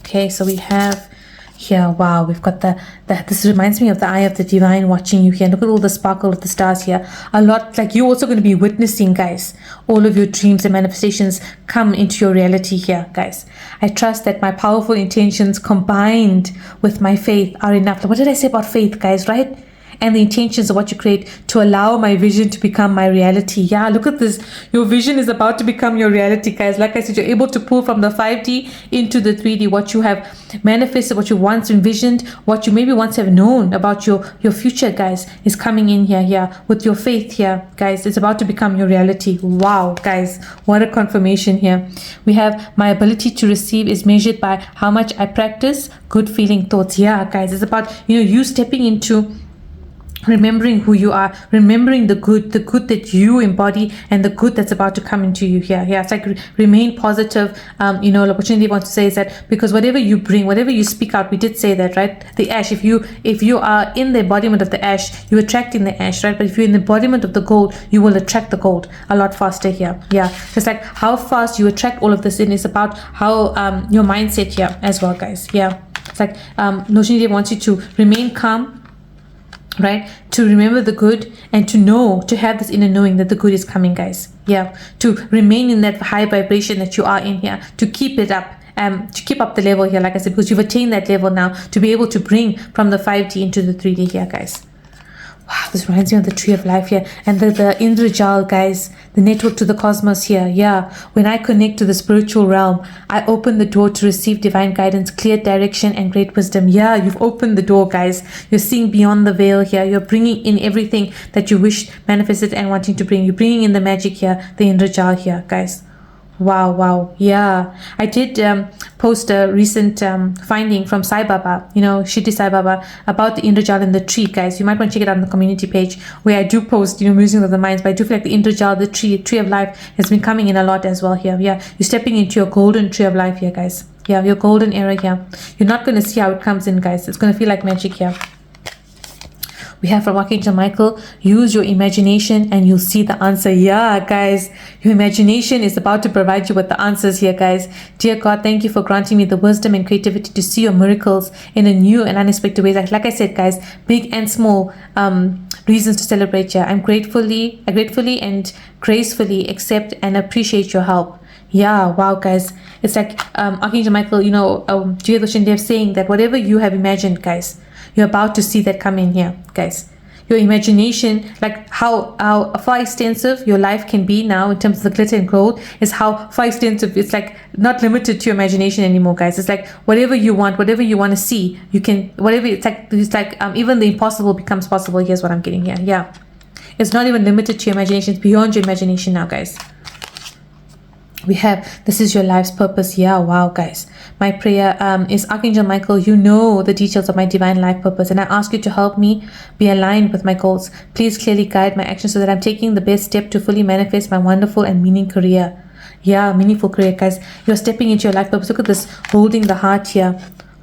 Okay, so we have here, wow, we've got this reminds me of the eye of the divine watching you here. Look at all the sparkle of the stars here. A lot, like you're also going to be witnessing, guys, all of your dreams and manifestations come into your reality here, guys. I trust that my powerful intentions combined with my faith are enough. What did I say about faith, guys, right? And the intentions of what you create to allow my vision to become my reality. Yeah, look at this. Your vision is about to become your reality, guys. Like I said, you're able to pull from the 5D into the 3D, what you have manifested, what you once envisioned, what you maybe once have known about your future, guys, is coming in here. Yeah, with your faith here, guys, it's about to become your reality. Wow, guys, what a confirmation here. We have my ability to receive is measured by how much I practice good feeling thoughts. Yeah, guys, it's about, you stepping into remembering who you are, remembering the good that you embody, and the good that's about to come into you here. Yeah, it's like remain positive. Like what Shani wants to say is that because whatever you bring, whatever you speak out, we did say that, right? The ash, if you are in the embodiment of the ash, you're attracting the ash, right? But if you're in the embodiment of the gold, you will attract the gold a lot faster here. Yeah, it's like how fast you attract all of this in is about how your mindset here as well, guys. Yeah, it's like Shani wants you to remain calm, right? To remember the good and to have this inner knowing that the good is coming, guys. Yeah, to remain in that high vibration that you are in here, to keep it up, to keep up the level here, like I said, because you've attained that level now to be able to bring from the 5D into the 3D here, guys. Wow, this reminds me of the tree of life here and the Indrajal, guys, the network to the cosmos here. Yeah, when I connect to the spiritual realm, I open the door to receive divine guidance, clear direction, and great wisdom. Yeah, you've opened the door, guys. You're seeing beyond the veil here. You're bringing in everything that you wished, manifested, and wanting to bring. You're bringing in the magic here, the Indrajal here, guys. Wow. Yeah, I did post a recent finding from Sai Baba, Shiti Sai Baba, about the Indrajal and the tree, guys. You might want to check it out on the community page where I do post, musings of the minds. But I do feel like the Indrajal, the tree of life, has been coming in a lot as well here. Yeah, you're stepping into your golden tree of life here, guys. Yeah, your golden era here. You're not going to see how it comes in, guys. It's going to feel like magic here. We have from Archangel Michael, use your imagination and you'll see the answer. Yeah, guys, your imagination is about to provide you with the answers here, guys. Dear God, thank you for granting me the wisdom and creativity to see your miracles in a new and unexpected way. Like I said, guys, big and small reasons to celebrate here. I gratefully and gracefully accept and appreciate your help. Yeah, wow, guys. It's like Archangel Michael, you hear the Shani saying that whatever you have imagined, guys, you're about to see that come in here, guys. Your imagination, like how far extensive your life can be now in terms of the glitter and gold, is how far extensive. It's like not limited to your imagination anymore, guys. It's like whatever you want to see, you can, whatever. It's like even the impossible becomes possible. Here's what I'm getting here. Yeah, it's not even limited to your imagination. It's beyond your imagination now, guys. We have, this is your life's purpose. Yeah, wow, guys. My prayer is, Archangel Michael, you know the details of my divine life purpose, and I ask you to help me be aligned with my goals. Please clearly guide my actions so that I'm taking the best step to fully manifest my wonderful and meaningful career. Yeah, meaningful career, guys. You're stepping into your life purpose. Look at this, holding the heart here.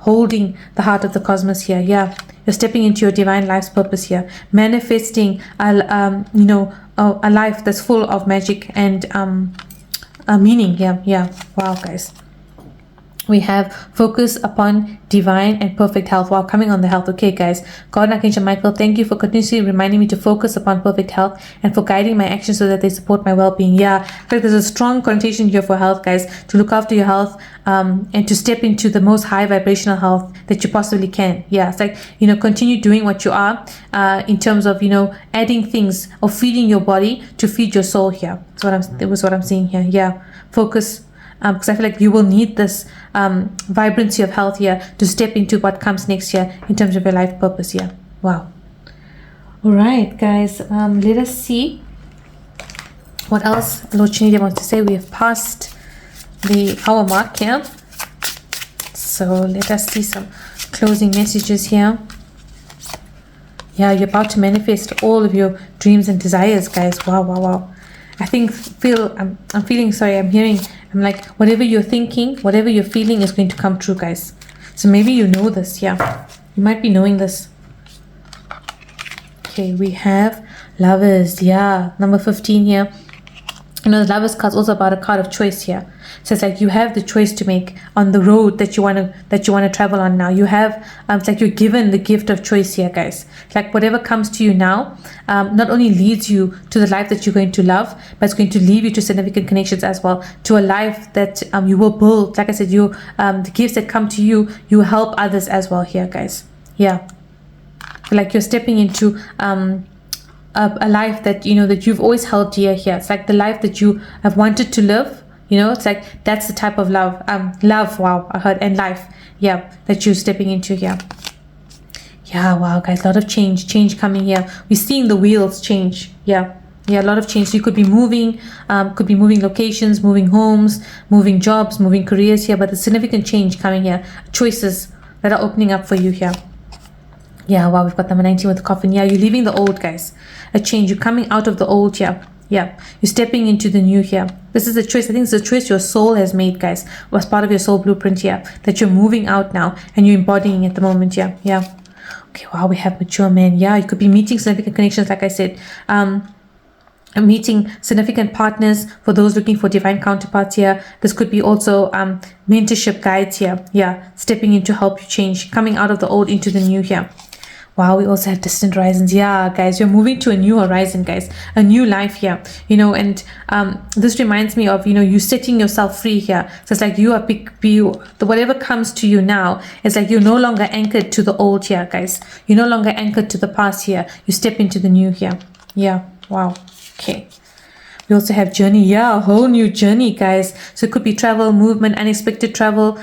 holding the heart of the cosmos here. Yeah, you're stepping into your divine life's purpose here, manifesting a life that's full of magic and meaning. Yeah. Wow, guys. We have focus upon divine and perfect health. While coming on the health. Okay, guys. God and Archangel Michael, thank you for continuously reminding me to focus upon perfect health and for guiding my actions so that they support my well-being. Yeah, in fact, there's a strong connotation here for health, guys, to look after your health and to step into the most high vibrational health that you possibly can. Yeah, it's like, continue doing what you are in terms of, adding things or feeding your body to feed your soul here. That was what I'm seeing here. Yeah, focus. Because I feel like you will need this vibrancy of health here to step into what comes next year in terms of your life purpose here. Wow. All right, guys. Let us see what else Lord Shani wants to say. We have passed the hour mark here. So let us see some closing messages here. Yeah, you're about to manifest all of your dreams and desires, guys. Wow. I'm like, whatever you're thinking, whatever you're feeling is going to come true, guys. So maybe you know this. Yeah, you might be knowing this. Okay, we have Lovers. Yeah, number 15 here. The Lovers card is also about a card of choice here. So it's like you have the choice to make on the road that you want to travel on now. You have it's like you're given the gift of choice here, guys. Like whatever comes to you now not only leads you to the life that you're going to love, but it's going to lead you to significant connections as well, to a life that you will build. Like I said, the gifts that come to you, you help others as well here, guys. Yeah, like you're stepping into a life that that you've always held dear here. It's like the life that you have wanted to live. It's like that's the type of love. Wow, I heard, and life. Yeah, that you're stepping into here. Yeah, wow, guys, a lot of change coming here. We're seeing the wheels change. Yeah, a lot of change. So you could be moving locations, moving homes, moving jobs, moving careers here. But there's significant change coming here. Choices that are opening up for you here. Yeah, wow, we've got number 19 with the coffin. Yeah, you're leaving the old, guys. A change. You're coming out of the old here. Yeah, you're stepping into the new here. This is a choice. I think it's a choice your soul has made, guys. Was part of your soul blueprint here. That you're moving out now and you're embodying at the moment here. Yeah. Okay, wow, we have mature men. Yeah, you could be meeting significant connections, like I said. Meeting significant partners for those looking for divine counterparts here. This could be also mentorship guides here. Yeah, stepping in to help you change. Coming out of the old into the new here. Wow, we also have distant horizons. Yeah, guys, you're moving to a new horizon, guys. A new life here, and this reminds me of, you setting yourself free here. So it's like whatever comes to you now, it's like you're no longer anchored to the old here, guys. You're no longer anchored to the past here. You step into the new here. Yeah, wow. Okay. We also have journey. Yeah, a whole new journey, guys. So it could be travel, movement, unexpected travel,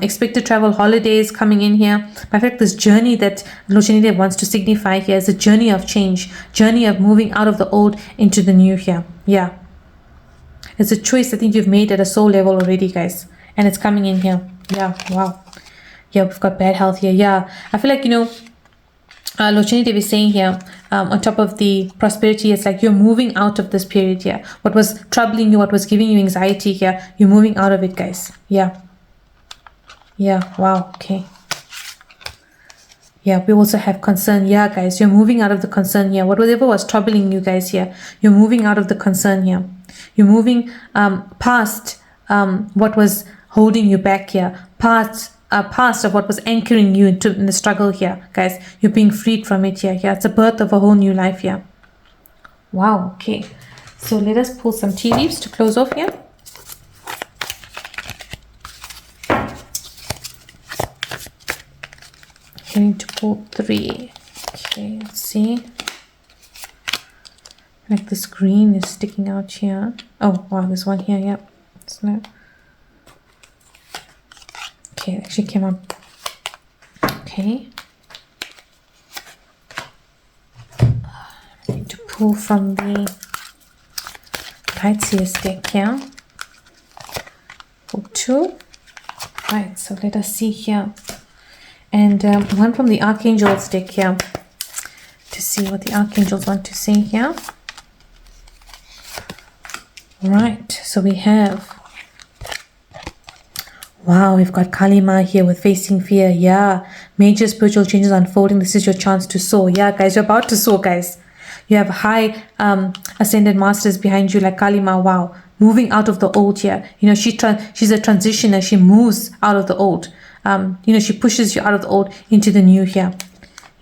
expected travel, holidays coming in here. But in fact, this journey that Lord Shani wants to signify here is a journey of change, journey of moving out of the old into the new here. Yeah. It's a choice I think you've made at a soul level already, guys. And it's coming in here. Yeah, wow. Yeah, we've got bad health here. Yeah, I feel like, Lord Shani is saying here, on top of the prosperity, it's like you're moving out of this period here. What was troubling you, what was giving you anxiety here, you're moving out of it, guys. Yeah. Yeah, wow, okay. Yeah, we also have concern. Yeah, guys, you're moving out of the concern here. Whatever was troubling you guys here, you're moving out of the concern here. You're moving past what was holding you back here, past of what was anchoring you in the struggle here, guys. You're being freed from it here. Yeah, it's a birth of a whole new life here. Wow, okay. So let us pull some tea leaves to close off here. Going to pull 3. Okay, let's see. Like this green is sticking out here. Oh, wow, there's one here. Yep. It's not. Okay, it actually came up. Okay. I'm going to pull from the Lightseer's deck here. Pull 2. Right, so let us see here. And one from the Archangel's deck here. To see what the Archangels want to say here. Right, so we have Wow, we've got Kalima here with facing fear. Yeah, major spiritual changes unfolding. This is your chance to soar. Yeah, guys, you're about to soar, guys. You have high ascended masters behind you like Kalima. Wow, moving out of the old here. You know, she's a transitioner. She moves out of the old. You know, she pushes you out of the old into the new here.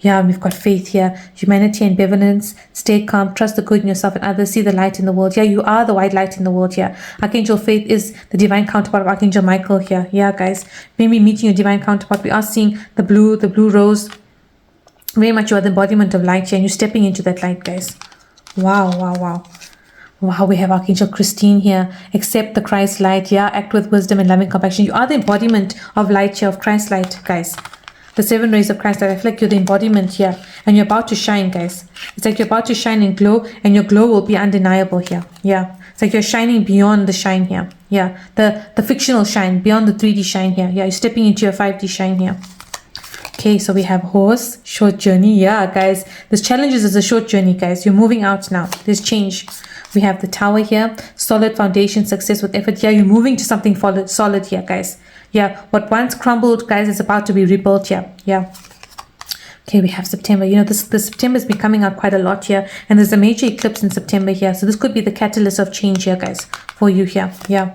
Yeah, we've got faith here, humanity and benevolence. Stay calm, trust the good in yourself and others, see the light in the world. Yeah, you are the white light in the world here. Archangel Faith is the divine counterpart of Archangel Michael here. Yeah, guys, maybe meeting your divine counterpart. We are seeing the blue rose. Very much you are the embodiment of light here, and you're stepping into that light, guys. Wow, wow, wow. Wow, we have Archangel Christine here. Accept the Christ light. Yeah, act with wisdom and loving compassion. You are the embodiment of light here, of Christ light, guys. The 7 rays of Christ light. I feel like you're the embodiment here, and you're about to shine, guys. It's like you're about to shine and glow, and your glow will be undeniable here. Yeah, it's like you're shining beyond the shine here. Yeah, the fictional shine, beyond the 3D shine here. Yeah, you're stepping into your 5D shine here. Okay, so we have horse, short journey. Yeah, guys, this challenges is a short journey, guys. You're moving out now. There's change. We have the tower here, solid foundation, success with effort. Yeah, you're moving to something solid here, guys. Yeah, what once crumbled, guys, is about to be rebuilt here. Yeah. Okay, we have September. You know, this September has been coming out quite a lot here, and there's a major eclipse in September here. So this could be the catalyst of change here, guys, for you here. Yeah.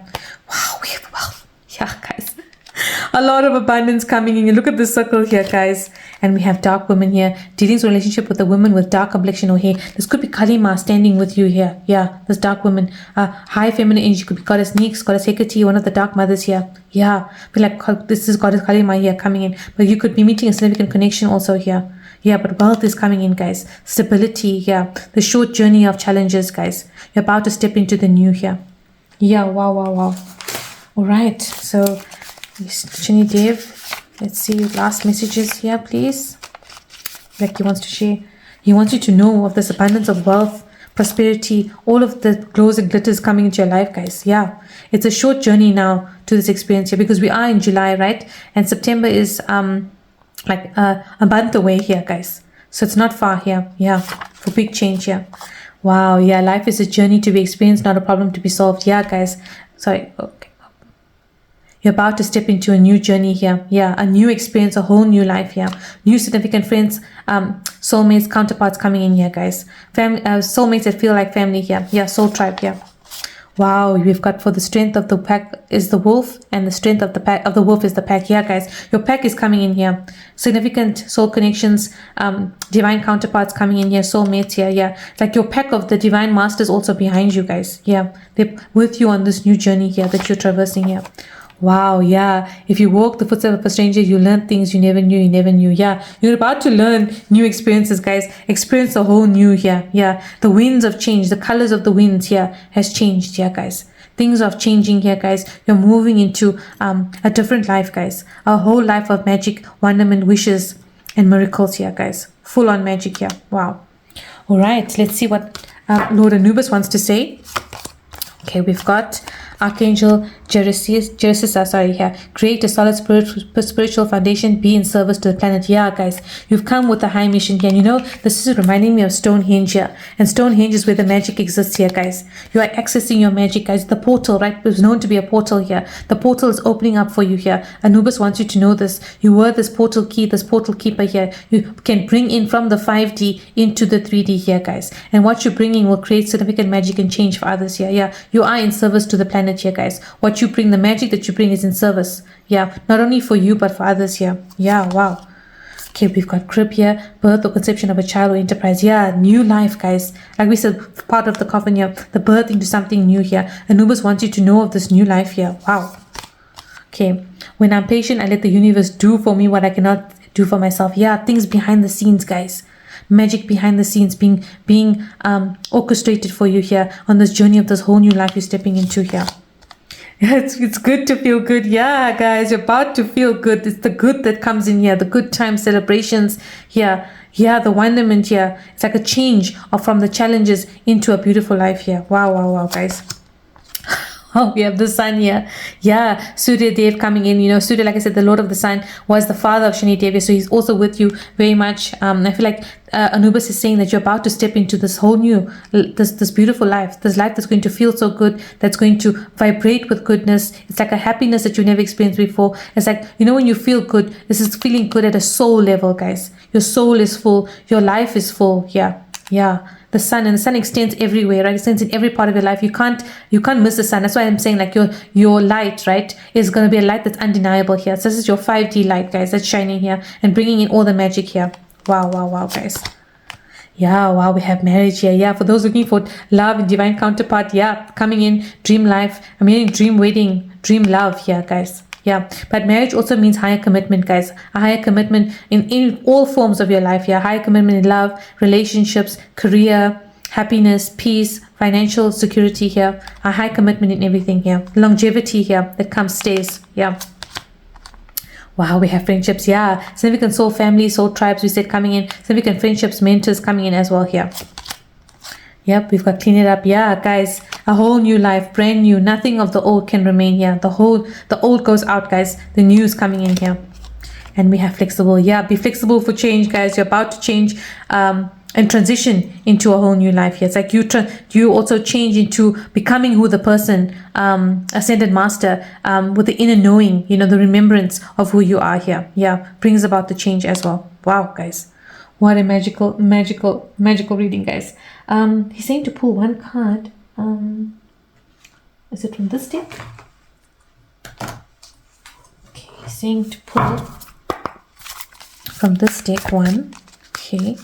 Wow, we have wealth. Yeah, guys. A lot of abundance coming in. You look at this circle here, guys. And we have dark women here. Dealings relationship with a woman with dark complexion or hair. This could be Kalima standing with you here. Yeah, this dark woman. High feminine energy. Could be Goddess Nix, Goddess Hecate, one of the dark mothers here. Yeah, but like this is Goddess Kalima here coming in. But you could be meeting a significant connection also here. Yeah, but wealth is coming in, guys. Stability, yeah. The short journey of challenges, guys. You're about to step into the new here. Yeah, wow, wow, wow. All right, so Shani Dev, let's see last messages here, please. Like he wants to share. He wants you to know of this abundance of wealth, prosperity, all of the glows and glitters coming into your life, guys. Yeah, it's a short journey now to this experience here because we are in July, right? And September is like a month away here, guys. So it's not far here. Yeah, for big change here. Wow, yeah, life is a journey to be experienced, not a problem to be solved. Yeah, guys. Sorry, okay. You're about to step into a new journey here. Yeah, a new experience, a whole new life here. New significant friends, soulmates, counterparts coming in here, guys. Family, soulmates that feel like family here. Yeah, soul tribe here. Wow, we've got for the strength of the pack is the wolf, and the strength of the pack of the wolf is the pack. Yeah, guys, your pack is coming in here. Significant soul connections, divine counterparts coming in here, soulmates here. Yeah, like your pack of the divine masters also behind you, guys. Yeah, they're with you on this new journey here that you're traversing here. Wow, yeah. If you walk the footsteps of a stranger, you learn things you never knew. Yeah, you're about to learn new experiences, guys. Experience a whole new here. Yeah, the winds of change, the colors of the winds here has changed here, guys. Things are changing here, guys. You're moving into a different life, guys. A whole life of magic, wonderment, wishes, and miracles here, guys. Full on magic here. Wow. All right, let's see what Lord Anubis wants to say. Okay, we've got Archangel Jeresis, here. Create a solid spiritual foundation. Be in service to the planet. Yeah, guys, you've come with a high mission here. And you know, this is reminding me of Stonehenge here. And Stonehenge is where the magic exists here, guys. You are accessing your magic, guys. The portal, right? It was known to be a portal here. The portal is opening up for you here. Anubis wants you to know this. You were this portal key, this portal keeper here. You can bring in from the 5D into the 3D here, guys. And what you're bringing will create significant magic and change for others here. Yeah, you are in service to the planet here, guys. What you bring, the magic that you bring is in service. Yeah, not only for you, but for others here. Yeah, wow. Okay, we've got crib here, birth or conception of a child or enterprise. Yeah, new life, guys. Like we said, part of the coffin here, the birth into something new here. Anubis wants you to know of this new life here. Wow. Okay, when I'm patient, I let the universe do for me what I cannot do for myself. Yeah, things behind the scenes, guys. Magic behind the scenes being orchestrated for you here on this journey of this whole new life you're stepping into here. It's good to feel good. Yeah, guys, you're about to feel good. It's the good that comes in here, the good time celebrations here. Yeah, the wonderment here. It's like a change from the challenges into a beautiful life here. Wow, wow, wow, guys. Oh, we have the sun here. Yeah, Surya Dev coming in. Surya, like I said, the Lord of the Sun was the father of Shani Devi, so he's also with you very much. I feel like Anubis is saying that you're about to step into this whole new, this beautiful life, this life that's going to feel so good, that's going to vibrate with goodness. It's like a happiness that you've never experienced before. It's like, when you feel good, this is feeling good at a soul level, guys. Your soul is full. Your life is full. Yeah. The sun, and the sun extends everywhere, right? It extends in every part of your life. You can't miss the sun. That's why I'm saying, like, your light, right, is going to be a light that's undeniable here. So this is your 5D light, guys, that's shining here and bringing in all the magic here. Wow, guys. Yeah, wow, we have marriage here. Yeah, for those looking for love and divine counterpart, yeah, coming in, dream life. I'm hearing dream wedding, dream love here, guys. Yeah, but marriage also means higher commitment, guys. A higher commitment in all forms of your life. Yeah, higher commitment in love, relationships, career, happiness, peace, financial security here. A high commitment in everything here. Longevity here that comes, stays. Yeah. Wow, we have friendships. Yeah, significant soul family, soul tribes, we said coming in. Significant friendships, mentors coming in as well here. Yep, we've got clean it up. Yeah, guys, a whole new life, brand new. Nothing of the old can remain here. The old goes out, guys. The new is coming in here. And we have flexible. Yeah, be flexible for change, guys. You're about to change and transition into a whole new life here. It's like you also change into becoming who the person, ascended master, with the inner knowing, the remembrance of who you are here. Yeah, brings about the change as well. Wow, guys. What a magical reading, guys. He's saying to pull one card. Is it from this deck? Okay, he's saying to pull from this deck one. Okay.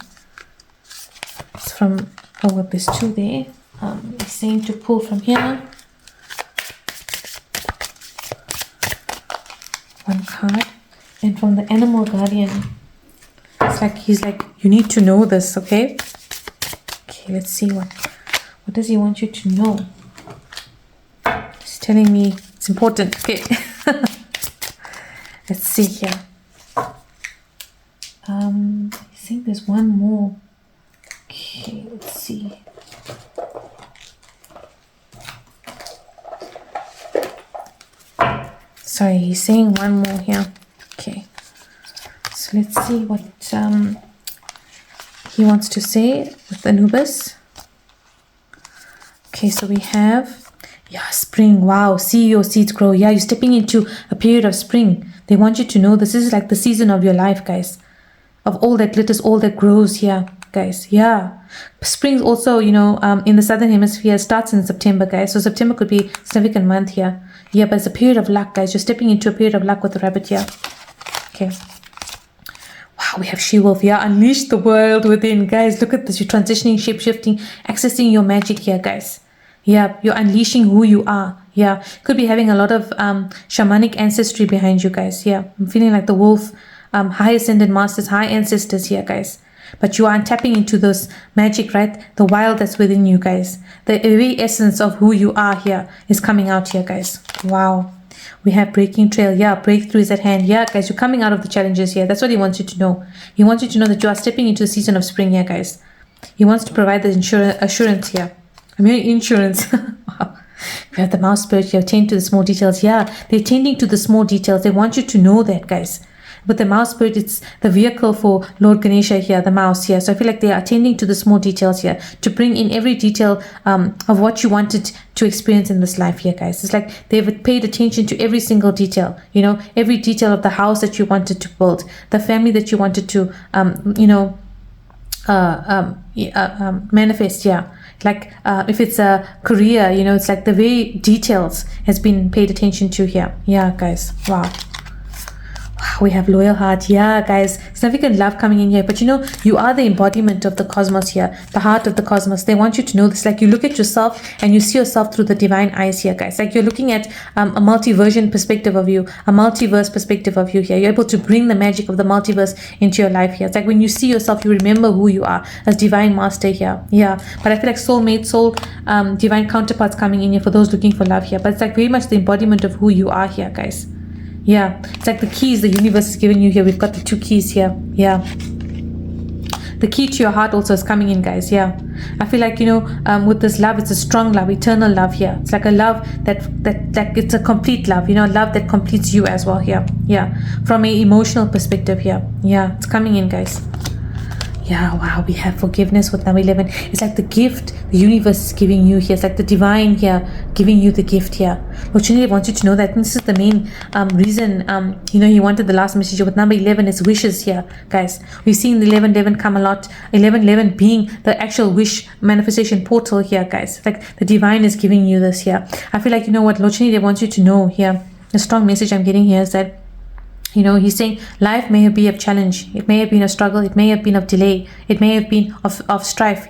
It's from, there's two there. He's saying to pull from here. One card. And from the animal guardian. It's like, he's like, you need to know this, okay? Okay, let's see what does he want you to know? He's telling me it's important. Okay. Let's see here. I think there's one more. Okay, let's see. Sorry, he's saying one more here. Okay. So let's see what he wants to say with Anubis. Okay, so we have, spring. Wow, see your seeds grow. Yeah, you're stepping into a period of spring. They want you to know this is like the season of your life, guys. Of all that glitters, all that grows here, guys. Yeah. Spring also, in the southern hemisphere starts in September, guys. So September could be a significant month here. Yeah, but it's a period of luck, guys. You're stepping into a period of luck with the rabbit here. Okay. Wow, we have she-wolf. Yeah, unleash the world within, guys. Look at this. You're transitioning, shape-shifting, accessing your magic here, guys. Yeah, you're unleashing who you are. Yeah, could be having a lot of shamanic ancestry behind you, guys. Yeah, I'm feeling like the wolf, high ascended masters, high ancestors here, guys. But you are tapping into this magic, right? The wild that's within you, guys. The very essence of who you are here is coming out here, guys. Wow. We have breaking trail. Yeah, breakthrough is at hand. Yeah, guys, you're coming out of the challenges here. That's what he wants you to know. He wants you to know that you are stepping into the season of spring here, guys. He wants to provide the assurance here. I'm hearing insurance. Wow. We have the mouse spirit here. Tend to the small details. Yeah, they're tending to the small details. They want you to know that, guys. But the mouse spirit, it's the vehicle for Lord Ganesha here, the mouse here. So I feel like they are attending to the small details here to bring in every detail of what you wanted to experience in this life here, guys. It's like they've paid attention to every single detail, every detail of the house that you wanted to build, the family that you wanted to, manifest, yeah. Like if it's a career, it's like the very details has been paid attention to here. Yeah, guys. Wow. We have loyal heart. Yeah, guys, significant love coming in here. But you are the embodiment of the cosmos here, the heart of the cosmos. They want you to know this. Like you look at yourself and you see yourself through the divine eyes here, guys. Like you're looking at a multiversion perspective of you, a multiverse perspective of you here. You're able to bring the magic of the multiverse into your life here. It's like when you see yourself, you remember who you are as divine master here. Yeah, but I feel like soulmate, divine counterparts coming in here for those looking for love here. But it's like very much the embodiment of who you are here, guys. Yeah, it's like the keys the universe is giving you here. We've got the two keys here. Yeah. the key to your heart also is coming in, guys. Yeah, I feel like, with this love, it's a strong love, eternal love here. It's like a love that it's a complete love, love that completes you as well here. Yeah, from an emotional perspective here. Yeah, it's coming in, guys. Yeah, wow, we have forgiveness with number 11. It's like the gift the universe is giving you here. It's like the divine here giving you the gift here. Lord Shani wants you to know that this is the main reason, he wanted the last message with number 11 is wishes here, guys. We've seen the 1111 come a lot. 1111 being the actual wish manifestation portal here, guys. Like the divine is giving you this here. I feel like, what Lord Shani wants you to know here. The strong message I'm getting here is that, he's saying life may have been a challenge. It may have been a struggle. It may have been of delay. It may have been of strife,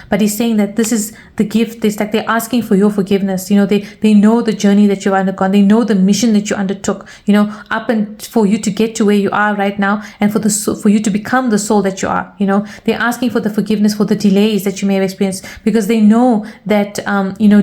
but he's saying that this is the gift. It's like they're asking for your forgiveness. They know the journey that you've undergone. They know the mission that you undertook, up and for you to get to where you are right now and for you to become the soul that you are, they're asking for the forgiveness for the delays that you may have experienced because they know that,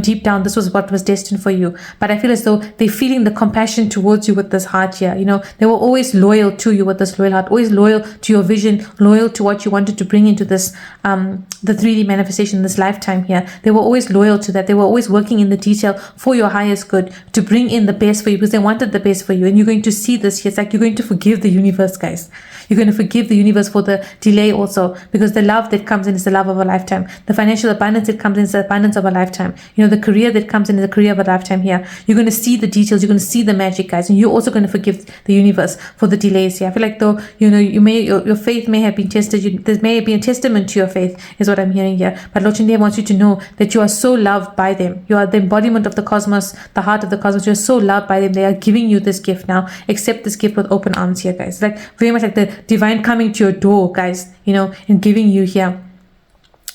deep down, this was what was destined for you. But I feel as though they're feeling the compassion towards you with this heart here. They were always loyal to you with this loyal heart, always loyal to your vision, loyal to what you wanted to bring into this the 3D manifestation, this lifetime here. They were always loyal to that. They were always working in the detail for your highest good, to bring in the best for you because they wanted the best for you. And you're going to see this here. It's like you're going to forgive the universe, guys. You're going to forgive the universe for the delay also, because the love that comes in is the love of a lifetime. The financial abundance that comes in is the abundance of a lifetime. The career that comes in is the career of a lifetime here. You're going to see the details. You're going to see the magic, guys. And you're also going to forgive the universe for the delays here. I feel like though, your faith may have been tested. There may have been a testament to your faith is what I'm hearing here. But Lord Shani wants you to know that you are so loved by them. You are the embodiment of the cosmos, the heart of the cosmos. You're so loved by them. They are giving you this gift now. Accept this gift with open arms here, guys. It's like very much like the divine coming to your door, guys, and giving you here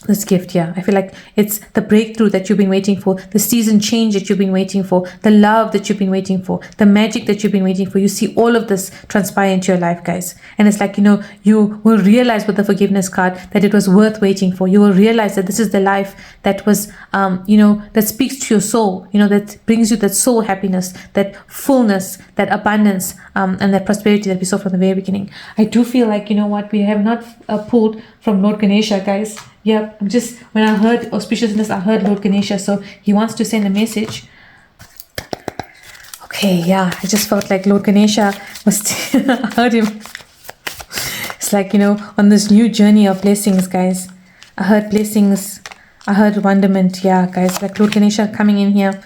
this gift here. I feel like it's the breakthrough that you've been waiting for, the season change that you've been waiting for, the love that you've been waiting for, the magic that you've been waiting for. You see all of this transpire into your life, guys. And it's like, you will realize with the forgiveness card that it was worth waiting for. You will realize that this is the life that was, that speaks to your soul, that brings you that soul happiness, that fullness, that abundance, and that prosperity that we saw from the very beginning. I do feel like, we have not pulled from Lord Ganesha, guys. Yeah, when I heard auspiciousness, I heard Lord Ganesha, so he wants to send a message. Okay, yeah, I just felt like Lord Ganesha was, I heard him. It's like, on this new journey of blessings, guys. I heard blessings, I heard wonderment, yeah, guys. Like Lord Ganesha coming in here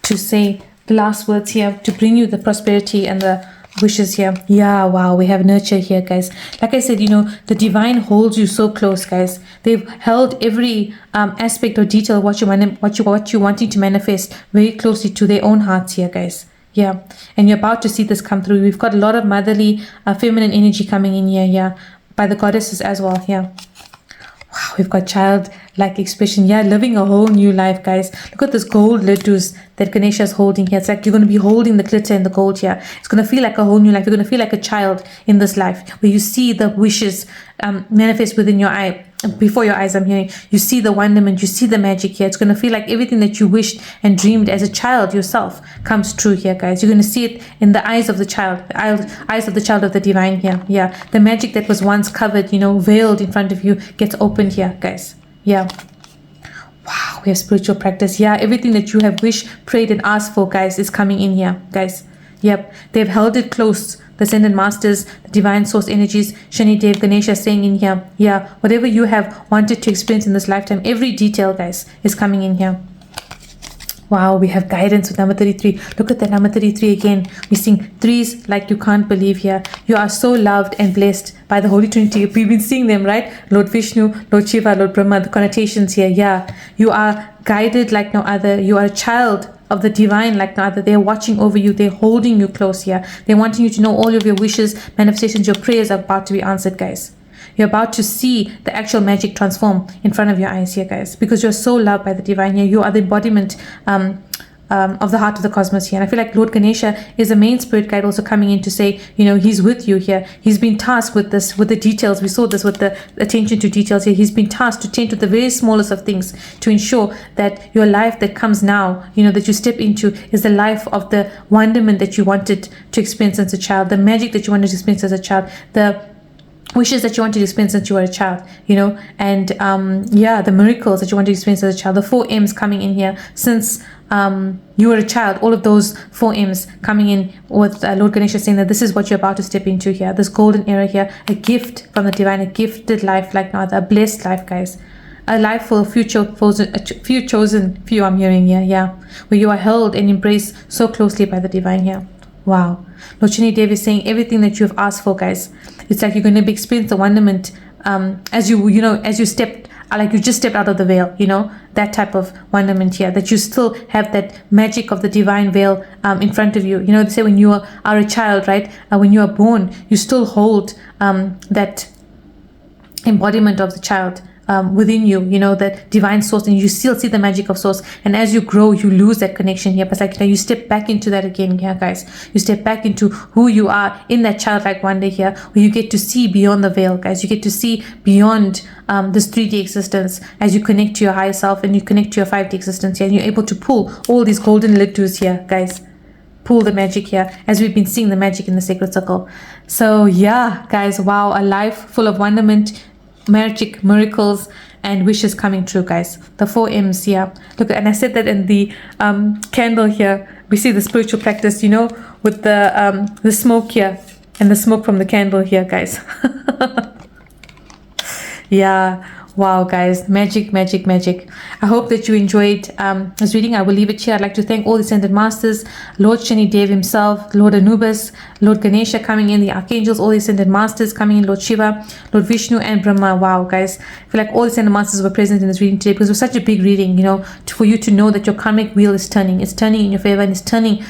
to say the last words here, to bring you the prosperity and the wishes here. Yeah, wow, we have nurture here, guys. Like I said, the divine holds you so close, guys. They've held every aspect or detail what you wanting to manifest very closely to their own hearts here, guys. Yeah, and you're about to see this come through. We've got a lot of motherly feminine energy coming in here, yeah, by the goddesses as well. Yeah, wow, we've got childlike expression. Yeah, living a whole new life, guys. Look at this gold laddus that Ganesha is holding here. It's like you're going to be holding the glitter and the gold here. It's going to feel like a whole new life. You're going to feel like a child in this life where you see the wishes manifest within your eye. Before your eyes, I'm hearing. You see the wonderment. You see the magic here. It's going to feel like everything that you wished and dreamed as a child yourself comes true here, guys. You're going to see it in the eyes of the child, the eyes of the child of the divine here. Yeah, the magic that was once covered, veiled in front of you gets opened here, guys. Yeah. Wow, we have spiritual practice. Yeah, everything that you have wished, prayed, and asked for, guys, is coming in here, guys. Yep, they've held it close. The Ascended Masters, the Divine Source Energies, Shani, Dev, Ganesha saying in here, yeah, whatever you have wanted to experience in this lifetime, every detail, guys, is coming in here. Wow, we have guidance with number 33. Look at that number 33 again. We're seeing threes like you can't believe here. You are so loved and blessed by the Holy Trinity. We've been seeing them, right? Lord Vishnu, Lord Shiva, Lord Brahma, the connotations here. Yeah, you are guided like no other. You are a child of the divine like no other. They're watching over you. They're holding you close here. They're wanting you to know all of your wishes, manifestations, your prayers are about to be answered, guys. You're about to see the actual magic transform in front of your eyes here, guys, because you're so loved by the divine here. You are the embodiment of the heart of the cosmos here. And I feel like Lord Ganesha is a main spirit guide also coming in to say, he's with you here. He's been tasked with this, with the details. We saw this with the attention to details here. He's been tasked to tend to the very smallest of things to ensure that your life that comes now, that you step into is the life of the wonderment that you wanted to experience as a child, the magic that you wanted to experience as a child, the wishes that you want to experience since you were a child, you know, and the miracles that you want to experience as a child, the 4 M's coming in here since you were a child, all of those 4 M's coming in with Lord Ganesha saying that this is what you're about to step into here, this golden era here, a gift from the divine, a gifted life like no other, a blessed life, guys. A life full of few chosen few, I'm hearing here, yeah, where you are held and embraced so closely by the divine here. Wow. Lord Shani Dev is saying everything that you have asked for, guys. It's like you're going to be experience the wonderment as you stepped, like you just stepped out of the veil, you know, that type of wonderment here, that you still have that magic of the divine veil in front of you. You know, they say when you are a child, right, when you are born, you still hold that embodiment of the child within you, you know, that divine source, and you still see the magic of source. And as you grow, you lose that connection here. But it's like, you know, you step back into that again here, guys. You step back into who you are in that childlike wonder here, where you get to see beyond the veil, guys. You get to see beyond this 3D existence as you connect to your higher self and you connect to your 5D existence here, and you're able to pull all these golden littus here, guys. Pull the magic here, as we've been seeing the magic in the sacred circle. So yeah, guys, wow, a life full of wonderment, magic, miracles, and wishes coming true, guys. The 4 M's here. Look, and I said that in the candle here. We see the spiritual practice, you know, with the smoke here and the smoke from the candle here, guys. Yeah. Wow, guys, magic, magic, magic. I hope that you enjoyed this reading. I will leave it here. I'd like to thank all the ascended masters, Lord Shani Dev himself, Lord Anubis, Lord Ganesha coming in, the archangels, all the ascended masters coming in, Lord Shiva, Lord Vishnu, and Brahma. Wow, guys, I feel like all the ascended masters were present in this reading today because it was such a big reading, you know, for you to know that your karmic wheel is turning. It's turning in your favor, and it's turning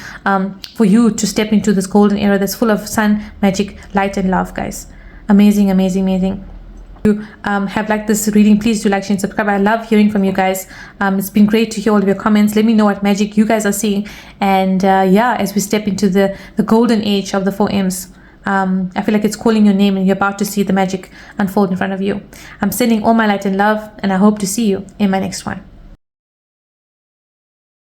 for you to step into this golden era that's full of sun, magic, light, and love, guys. Amazing, amazing, amazing. You have liked this reading, please do like, share, and subscribe. I love hearing from you guys. It's been great to hear all of your comments. Let me know what magic you guys are seeing, and yeah, as we step into the golden age of the 4 M's, I feel like it's calling your name and you're about to see the magic unfold in front of you. I'm sending all my light and love, and I hope to see you in my next one.